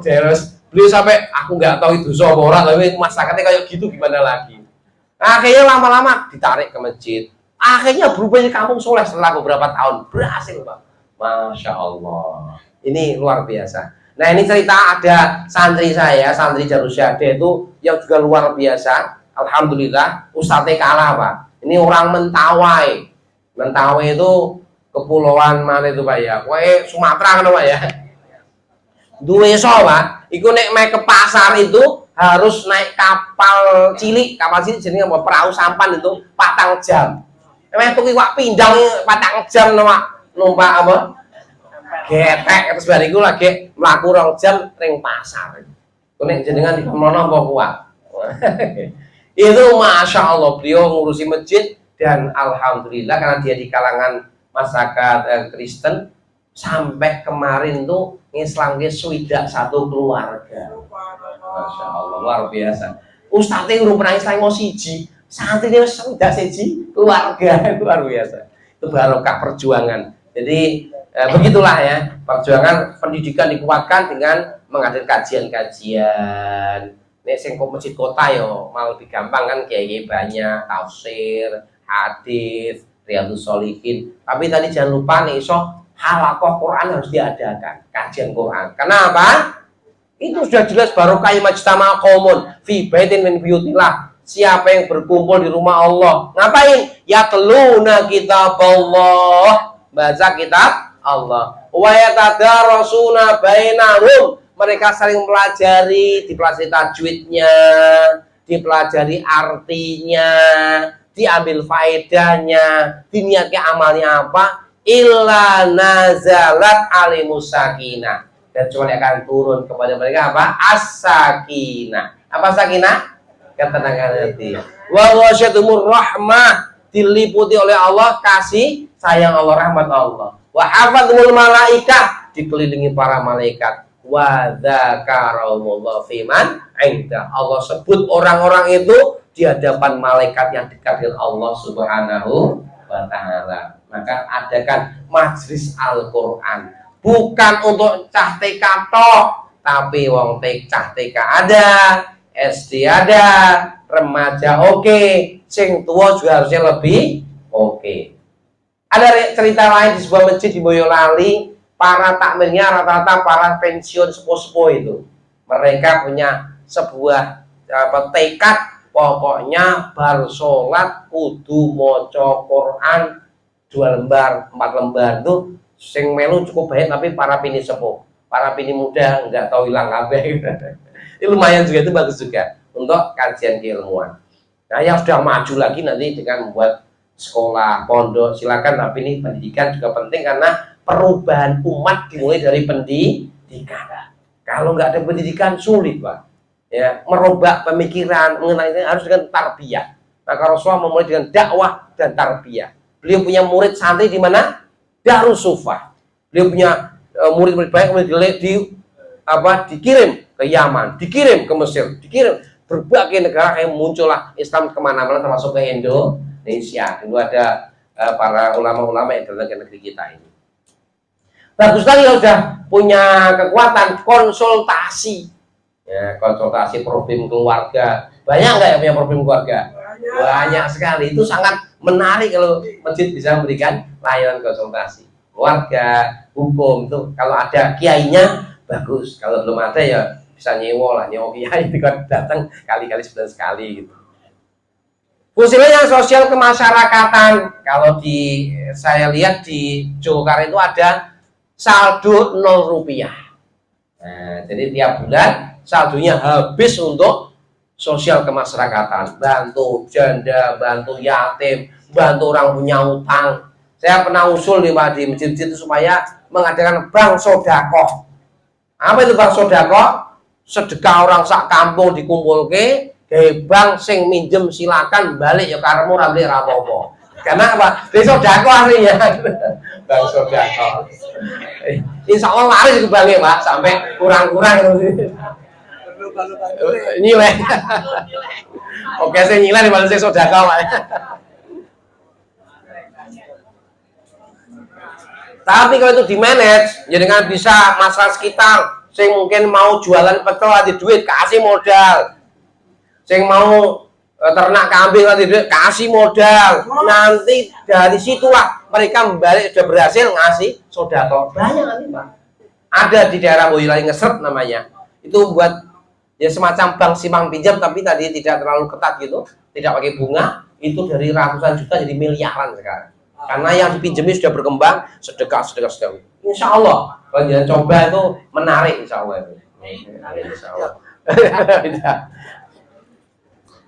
Jelas. Beliau sampai aku nggak tahu itu dosa ora, tapi masyarakatnya kayak gitu gimana lagi. Nah, akhirnya lama-lama ditarik ke masjid. Akhirnya berubahnya kampung soleh setelah beberapa tahun. Berhasil, Pak. Masya Allah. Ini luar biasa. Nah, ini cerita ada santri saya, santri Jarusyade itu yang juga luar biasa. Alhamdulillah, Ustadz kalah, Pak. Ini orang Mentawai. Mentawai itu kepulauan mana itu, Pak ya? Pokoknya Sumatera kan, Pak ya? Duwe so, Pak. Iku naik ke pasar itu harus naik kapal cilik jadi apa? Perahu sampan itu 4 jam. Emang tuh iwak pindang 4 jam numpak apa? Getek terus bariku lagi mlaku 2 jam ring pasar. Ku nek jenengan di kono apa kuat. Itu Masya Allah beliau ngurusi masjid dan alhamdulillah karena dia di kalangan masyarakat Kristen sampai kemarin tuh ngislamke swidak 1 keluarga. Masya Allah luar biasa. Ustadz yang pernah Islam siji, santri ini sudah siji keluarga luar biasa. Itu barokah perjuangan. Jadi begitulah ya perjuangan pendidikan dikuatkan dengan mengadakan kajian-kajian. Nek sing masjid kota yo malah lebih gampang kan kiai banyak tafsir, hadis, riyadhus sholihin. Tapi tadi jangan lupa nih iso halaqah Quran harus diadakan kajian Quran. Kenapa? Itu sudah jelas barokah majtama qaumun fi baitin min buyutillah. Siapa yang berkumpul di rumah Allah, ngapain? Ya teluna kitab Allah, baca kitab Allah. Wa yatadarasuna bainahum, mereka saling mempelajari, dipelajari tajwidnya, dipelajari artinya, diambil faedahnya, diniatkan amalnya apa? Illa nazalat alimus sakinah, dan cuma akan turun kepada mereka apa? As-sakinah. Apa sakinah? Ketenangan hati. Wa wasyatumur rahmah, diliputi oleh Allah kasih sayang Allah, rahmat Allah. Wa hafadzul malaikah, dikelilingi para malaikat. Wa dzakarahumullah fiman inda, Allah sebut orang-orang itu di hadapan malaikat yang dekat dengan Allah Subhanahu wa taala. Maka adakan majlis Al-Qur'an, bukan untuk cah TK tok, tapi wong cah TK ada, SD ada, remaja oke, sing tua juga harusnya lebih oke. Ada cerita lain di sebuah masjid di Boyolali, para takmirnya rata-rata para pensiun sepuh-sepuh itu. Mereka punya sebuah tekad, pokoknya bar sholat kudu maca Quran 2 lembar, 4 lembar tuh sing melu cukup baik, tapi para pini sepuh, para pini muda nggak tahu hilang kabeh. Ini lumayan juga, itu bagus juga. untuk kajian keilmuan. Nah, yang sudah maju lagi nanti dengan membuat sekolah, pondok, silakan. Tapi ini pendidikan juga penting karena perubahan umat dimulai dari pendidikan. Kalau nggak ada pendidikan sulit, Pak. Ya, merubah pemikiran mengenai ini harus dengan tarbiyah. Maka Rasulullah memulai dengan dakwah dan tarbiyah. Beliau punya murid santri di mana? Darus Sufah. Beliau punya murid-murid baik, kemudian dikirim ke Yaman, dikirim ke Mesir, dikirim berbagai negara yang muncullah Islam kemana-mana termasuk ke Indonesia. Dulu ada para ulama-ulama yang datang ke negeri kita ini. Bagus sekali kalau sudah punya kekuatan konsultasi, ya, konsultasi problem keluarga. Banyak nggak yang punya problem keluarga? Banyak sekali. Itu sangat menarik kalau masjid bisa memberikan layanan konsultasi keluarga, hukum. Tuh kalau ada kiainya bagus. Kalau belum ada ya bisa nyewa kiai itu kan datang kali-kali sebulan sekali gitu. Fungsinya yang sosial kemasyarakatan. Kalau saya lihat di Jogar itu ada saldo 0 rupiah. Nah, jadi tiap bulan saldonya habis untuk sosial kemasyarakatan, bantu janda, bantu yatim, bantu orang punya utang. Saya pernah usul di masjid itu supaya mengadakan bank sodako. Apa itu bank sodako? Sedekah orang sak kampung dikumpulke, bank sing minjem silakan balik ya karemu ramli rapopo. Karena apa? Di sodako aslinya. Bank sodako. Insya Allah laris kembali Pak, sampai kurang-kurang nilai. Oke, saya nilai dibanding saya sodako Pak. Tapi kalau itu di manage, jadi kan bisa masyarakat sekitar, sing mungkin mau jualan pecel ada duit, kasih modal. Sing mau ternak kambing ada duit, kasih modal. Nanti dari situlah mereka balik sudah berhasil ngasih sodako. Banyak nanti Pak. Ada di daerah Boyolali Ngesret namanya. Itu buat ya semacam bank simpan pinjam, tapi tadi tidak terlalu ketat gitu, tidak pakai bunga. Itu dari ratusan juta jadi miliaran sekarang. Karena yang dipinjami sudah berkembang, sedekah. Insya Allah, kalau jangan coba itu menarik, insya Allah itu. Insya Allah.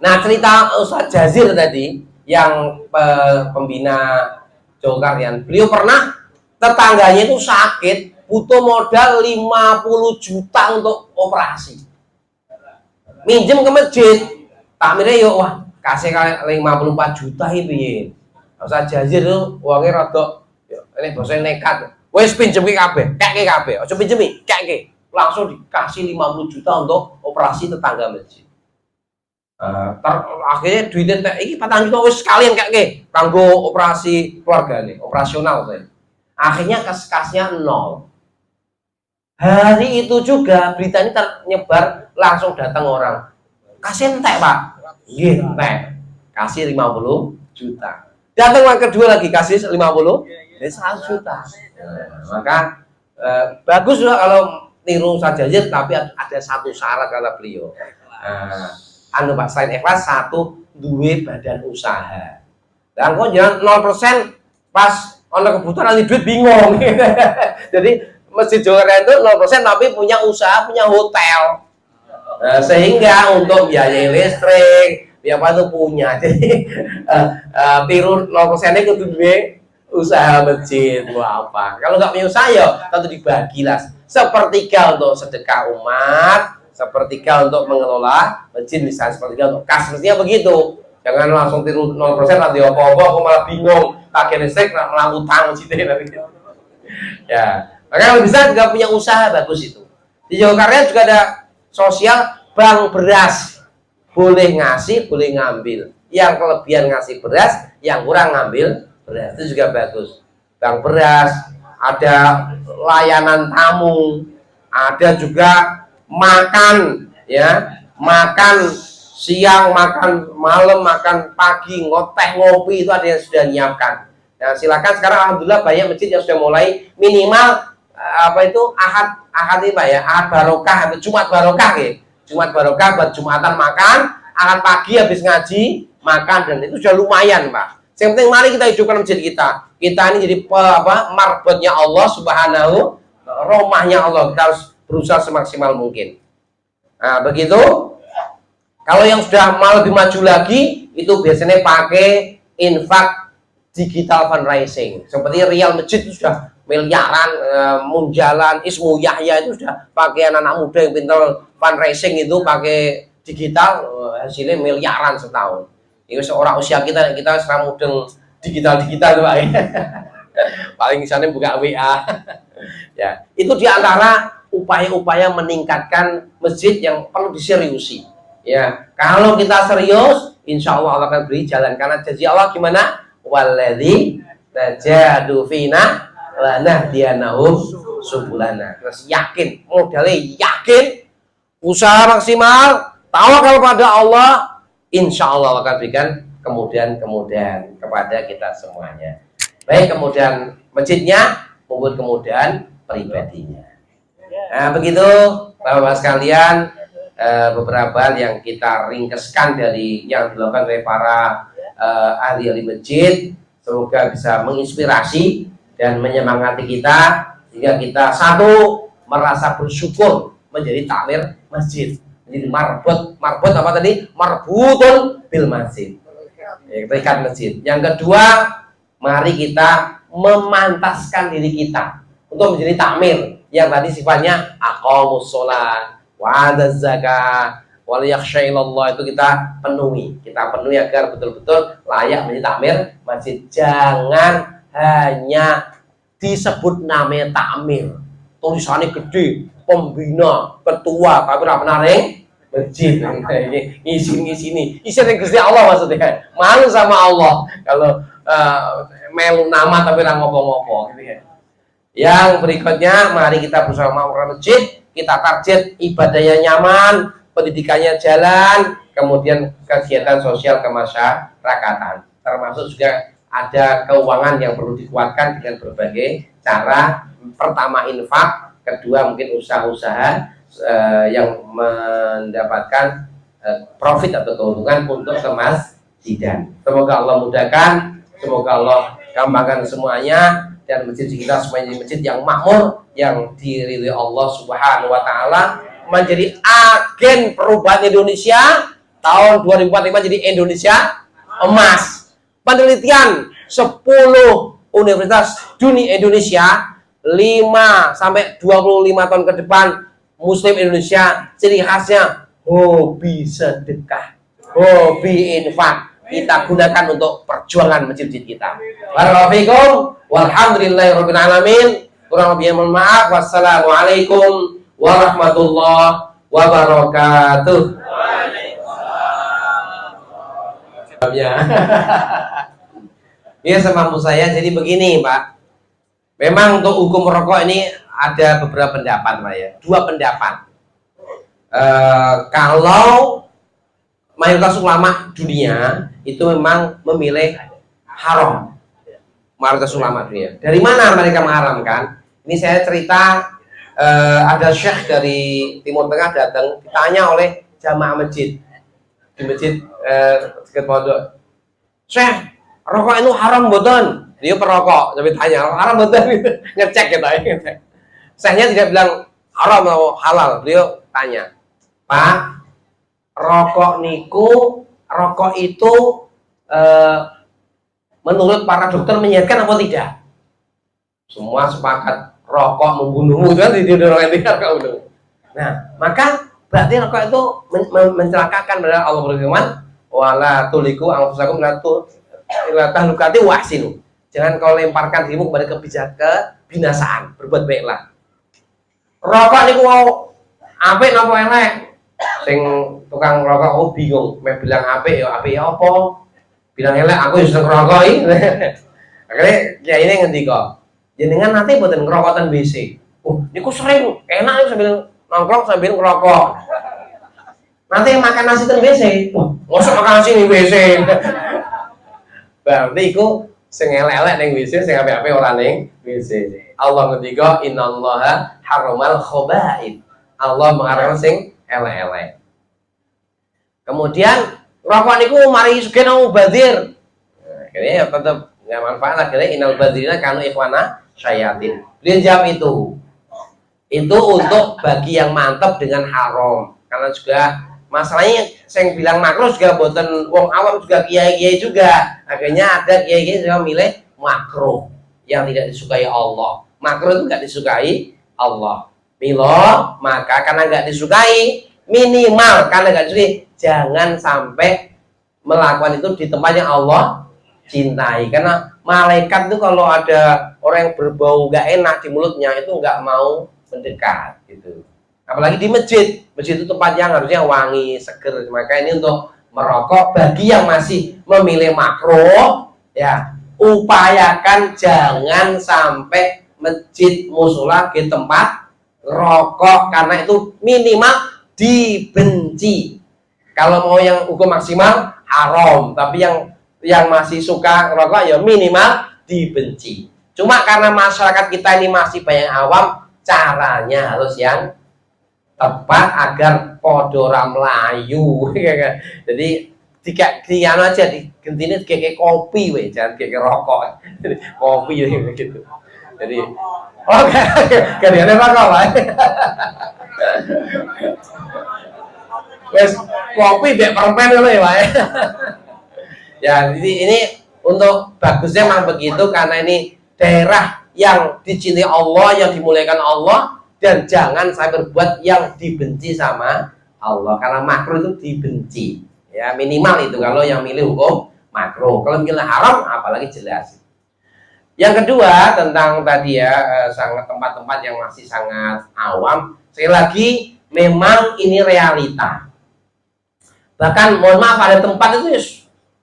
Nah, cerita Ustadz Jazir tadi, yang pembina Jogaryan, beliau pernah tetangganya itu sakit, butuh modal 50 juta untuk operasi. Minjem ke masjid, takmirnya yuk, wah kasih 54 juta ini. Ustadz Jazir itu uangnya rada ini bahasa nekat. Wes pinjem ke kabeh, kek kabeh. Aja pinjemi, kek. Langsung dikasih 50 juta untuk operasi tetangga masjid. Akhirnya duitnya iki 4 juta wis sekalian kek kanggo operasi keluarga nih, operasional saya. Akhirnya kasnya 0. Hari itu juga berita ini ternyebar, langsung datang orang. Kasih entek, Pak. Nggih, entek. Kasih 50 juta. Datang yang kedua lagi kasih 50, jadi 100 juta. Maka bagus juga kalau niru saja, tapi ada satu syarat kata beliau. Pak, selain ikhlas, satu duit badan usaha. Dan kok jangan 0% pas ono kebutuhan nanti duit bingung. Jadi Masjid Jogaryan itu 0% tapi punya usaha, punya hotel. Sehingga untuk biaya listrik ya apa itu punya, jadi tiru 0% itu duit usaha masjid. Wah, apa kalau nggak punya usaha ya tentu dibagilah sepertiga untuk sedekah umat, sepertiga untuk mengelola masjid, misalnya sepertiga untuk kas, mestinya begitu. Jangan langsung tiru 0% nanti apa-apa aku malah bingung pakai listrik melalui utang gitu ya. Makanya kalau bisa juga punya usaha bagus itu. Di Jogaryan juga ada sosial bank beras. Boleh ngasih, boleh ngambil. Yang kelebihan ngasih beras, yang kurang ngambil beras. Itu juga bagus. Bank beras, ada layanan tamu, ada juga makan, ya, makan siang, makan malam, makan pagi, ngoteh, ngopi, itu ada yang sudah nyiapkan. Nah, silakan sekarang alhamdulillah banyak masjid yang sudah mulai minimal ahad ini Pak ya, ahad barokah atau Jumat barokah ya. Jumat barokah buat Jumatan makan, ahad pagi habis ngaji makan, dan itu sudah lumayan Pak. Yang penting mari kita hidupkan masjid kita. Kita ini jadi marbotnya Allah Subhanahu, rumahnya Allah. Kita harus berusaha semaksimal mungkin. Nah, begitu. Kalau yang sudah mau lebih maju lagi, itu biasanya pakai infak digital fundraising. Seperti Real Masjid itu sudah miliaran, Munjalan, Ismu Yahya itu sudah pakai anak-anak muda yang pintar fundraising itu pakai digital, hasilnya miliaran setahun. Itu seorang usia kita sekarang mudeng digital Pak. Paling misalnya buka WA. Ya, itu diantara upaya-upaya meningkatkan masjid yang perlu diseriusi. Ya, kalau kita serius, insya Allah akan beri jalan. Karena janji Allah gimana? Waladzi tajadu fina lanahdiyanahum subulana. Terus yakin, modalnya yakin, usaha maksimal, tawakal pada Allah, insya Allah akan berikan kemudahan-kemudahan kepada kita semuanya. Baik kemudian masjidnya maupun kemudahan pribadinya. Nah begitu Bapak-Bapak sekalian, beberapa hal yang kita ringkeskan dari yang dilakukan oleh para ahli-ahli masjid. Semoga bisa menginspirasi dan menyemangati kita sehingga kita satu merasa bersyukur menjadi takmir masjid, menjadi marbut apa tadi, marbutun bil masjid, terikat masjid. Yang kedua, mari kita memantaskan diri kita untuk menjadi takmir yang tadi sifatnya aqamus sholat wa adaz zakah wal yakhshailallah, itu kita penuhi agar betul-betul layak menjadi takmir masjid. Jangan hanya disebut namanya takmir, tulisannya gede, pembina, ketua, tapi apa naring masjid, ngisi yang Gusti Allah maksudnya. Malu sama Allah kalau melu nama tapi ora ngopo-ngopo gitu ya. Yang berikutnya, mari kita bersama orang masjid, kita target ibadahnya nyaman, pendidikannya jalan, kemudian kegiatan sosial kemasyarakatan. Termasuk juga ada keuangan yang perlu dikuatkan dengan berbagai cara. Pertama infak, kedua mungkin usaha-usaha yang mendapatkan profit atau keuntungan untuk kemasjidan. Semoga Allah mudahkan, semoga Allah gampangkan semuanya, dan masjid kita semuanya masjid yang makmur, yang diridhoi Allah Subhanahu wa taala, menjadi agen perubahan Indonesia tahun 2045 jadi Indonesia emas. Penelitian 10 universitas dunia Indonesia 5 sampai 25 tahun ke depan, Muslim Indonesia ciri khasnya hobi sedekah, hobi infak. Kita gunakan untuk perjuangan masjid kita. Barakallahu fikum, walhamdulillahirabbil alamin. Kurang lebihnya mohon maaf. Wassalamualaikum warahmatullahi wabarakatuh. Ya, semampu saya. Jadi begini, Pak. Memang untuk hukum rokok ini ada beberapa pendapat, Pak ya. Dua pendapat. Kalau mayoritas ulama dunia itu memang memilih haram. Mayoritas ulama dunia. Dari mana mereka mengharamkan? Ini saya cerita, ada syekh dari Timur Tengah datang, ditanya oleh jamaah masjid di masjid dekat pondok. Syekh, rokok itu haram boten? Dia perokok, tapi tanya haram boten? Ngecek gitu. Syekhnya tidak bilang haram atau halal. Beliau tanya, Pak, rokok itu menurut para dokter menyehatkan apa tidak? Semua sepakat rokok membunuhmu, itu kan tidak. Nah, maka berarti rokok itu mencelakakan. Padahal Allah berfirman, wala tuliku anfusakum la tahlukati wahsinu. Jangan kau lemparkan dirimu kepada kebinasaan, berbuat baiklah. Rokok niku mau apik napa elek? Sing tukang rokok bingung, mau bilang apik ya apa? Bilang elek aku ya seneng rokok iki. Akhirnya kiai ini ngendika, jenengan nanti boten ngerokokan WC. Oh, niku sering enak sambil nongkrong sambil ngerokok. Nanti makan nasi ten WC. Wah, mosok makan nasi ning WC. Berarti iku sing elek-elek ning WC, sing apik-apik ora ning WC. Allah ngendika, innallaha haramal khaba'ith. Allah mengharamkan sing elek-elek. Kemudian rokok niku mari sugih nang mubadir. Akhirnya ya tetap nggak manfaat. Akhirnya innal badirina kanu ikhwana syayatin. Beliau jawab itu untuk bagi yang mantap dengan haram, karena juga Masalahnya saya bilang makruh juga boten wong awam juga kiai-kiai juga. Akhirnya ada kiai-kiai yang milih makruh yang tidak disukai Allah. Makruh itu nggak disukai Allah. Milo, maka karena nggak disukai, minimal karena nggak disukai, jangan sampai melakukan itu di tempat yang Allah cintai. Karena malaikat itu kalau ada orang yang berbau nggak enak di mulutnya itu nggak mau mendekat gitu. Apalagi di masjid itu tempat yang harusnya wangi, seger. Maka ini untuk merokok bagi yang masih memilih makruh, ya upayakan jangan sampai masjid musola di tempat rokok karena itu minimal dibenci. Kalau mau yang hukum maksimal haram, tapi yang masih suka rokok ya minimal dibenci. Cuma karena masyarakat kita ini masih banyak awam, caranya harus yang tepat agar podora melayu. Jadi dianu aja digentine kayak kopi we, jangan kayak rokok. Kopi gitu. Jadi oke, kalian rokok lah. Wes kopi biar permen dulu ya, Pak. Ya, jadi ini untuk bagusnya memang begitu karena ini daerah yang dicintai Allah, yang dimuliakan Allah. Dan jangan saya berbuat yang dibenci sama Allah karena makruh itu dibenci ya minimal itu kalau yang milih hukum makruh. Kalau milih haram apalagi jelas. Yang kedua tentang tadi ya sangat tempat-tempat yang masih sangat awam. Sekali lagi memang ini realita. Bahkan mohon maaf ada tempat itu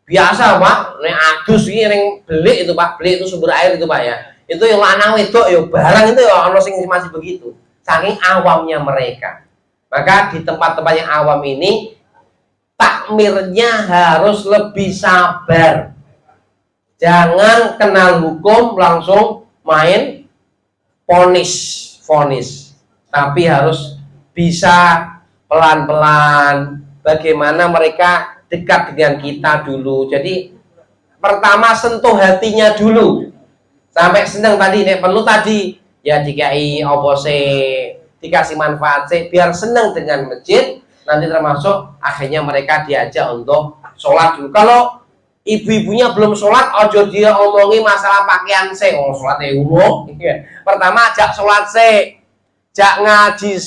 biasa Pak, nek adus ini yang beli itu Pak, beli itu sumber air itu Pak ya. Itu yang lanang wedok ya barang itu ya ono sing masih begitu. Saking awamnya mereka. Maka di tempat-tempat yang awam ini takmirnya harus lebih sabar. Jangan kenal hukum langsung main vonis. Tapi harus bisa pelan-pelan bagaimana mereka dekat dengan kita dulu. Jadi pertama sentuh hatinya dulu. Sampai senang tadi nek perlu tadi ya dikai opose dikasih manfaat biar senang dengan masjid, nanti termasuk akhirnya mereka diajak untuk sholat dulu. Kalau ibu-ibunya belum sholat, ojo dia omongi masalah pakaian sholat umum. Pertama ajak sholat jak ngaji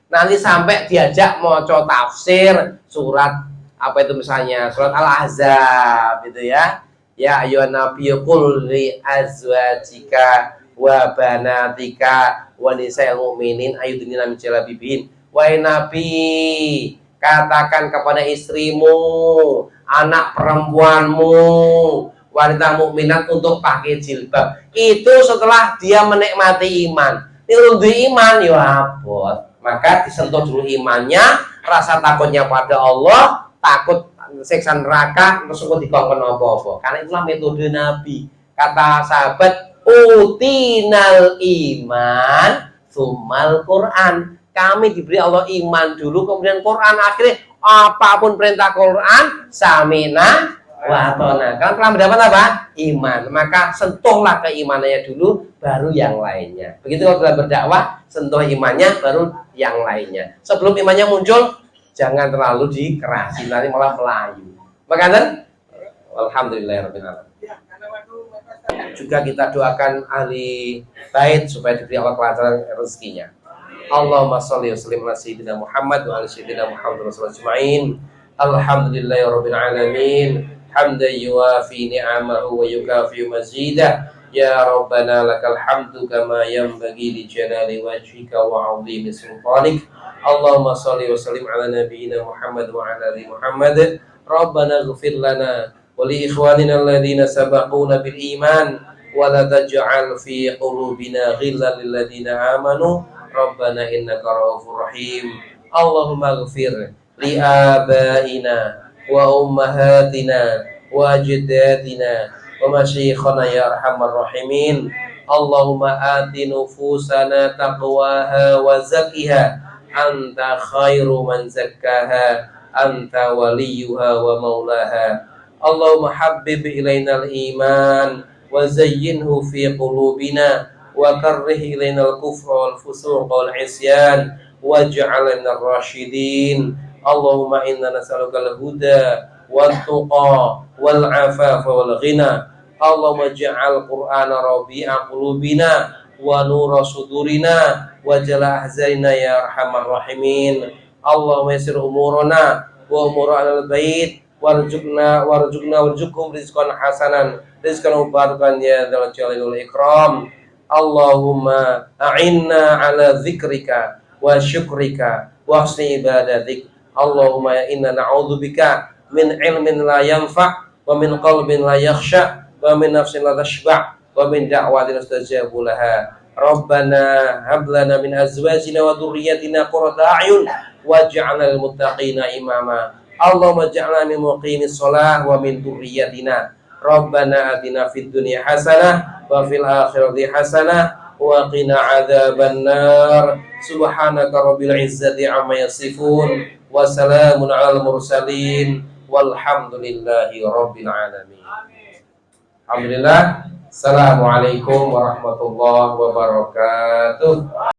nanti sampai diajak mau tafsir surat apa itu misalnya surat Al-Ahzab gitu ya. Ya ayyuhan nabiyyu qul li azwajika wa banatika wa nisa'il mu'minin ayyudnina min jalabibihin. Wahai Nabi, katakan kepada istrimu, anak perempuanmu, wanita mukminat untuk pakai jilbab. Itu setelah dia menikmati iman. Ini iman ya abot. Maka disentuh dulu imannya, rasa takutnya pada Allah, takut siksa neraka, terus dikongkon apa-apa. Karena itulah metode Nabi. Kata sahabat, utinal iman sumal Quran. Kami diberi Allah iman dulu, kemudian Quran. Akhirnya apapun perintah Quran samina wa atona. Kalian telah mendapat apa? Iman. Maka sentuhlah keimanannya dulu, baru yang lainnya. Begitu kalau sudah berdakwah, sentuh imannya, baru yang lainnya. Sebelum imannya muncul, jangan terlalu dikerasi, nanti malah melayu. Maka alhamdulillahirabbil alamin. Juga kita doakan ahli bait supaya diberi Allah kelancaran rezekinya. Allahumma sholli wa sallim ala sayyidina Muhammad wa ala sayyidina Muhammad rasulullah ajma'in. Alhamdulillahirabbil alamin. Hamdan yuwafi ni'amahu wa yukafi mazidah. Ya Rabbana lakal hamdu kama yanbaghi li jalali wajhika wa 'azimi sultanik. Allahumma sholli wa sallim ala nabiyyina Muhammad wa ala ali Muhammad. Rabbana ighfir lana wa li ikhwanina alladhina sabaquna bil iman wa la taj'al fi qulubina ghillan lil ladzina amanu. Rabbana innaka ra'ufur rahim. Allahumma ighfir li abaina wa ummahatina wa ajdadina wa masyayikhana ya arhamar rahimin. Allahumma ati nufusana taqwaha wa zakkiha anta khairu man zakkaha anta waliyuha wa maulaha. Allahumma habbib ilainal iman wa zayyinhu fi qulubina wa karrih ilainal kufra wal fusuq wal isyan waj'alna ar-rasyidin. Allahumma inna nas'aluka al-huda wat-tuqa wal-'afafa wal-ghina. Allahumma ij'al Qur'ana rabi'a qulubina wa nura sudurina wa jala ahzanina ya arhamar rahimin. Allahumma yassir umurana wa umur ahlal bait warzuqhum rizqan hasanan rizqan mubarakan ya dzal jalali wal ikram. Allahumma a'inna ala dzikrika wa syukrika wa husni ibadatik. Allahumma inna na'udzubika min ilmin la yanfa' wa min qalbin la yakhsha wa min nafsin la tashba' wa min da'watin mustajabu laha. Rabbana hab lana min azwajina wa dhurriyyatina qurrata a'yun waj'alna lil muttaqina imama. Allahumma ij'alna min muqimis shalah wa min dhurriyyatina. Rabbana atina fid dunya hasanah wa fil akhirati hasanah wa qina adzabannar. Subhanaka rabbil izzati amma yasifun wa salamun alal mursalin walhamdulillahi rabbil alamin. Alhamdulillah. Assalamualaikum warahmatullahi wabarakatuh.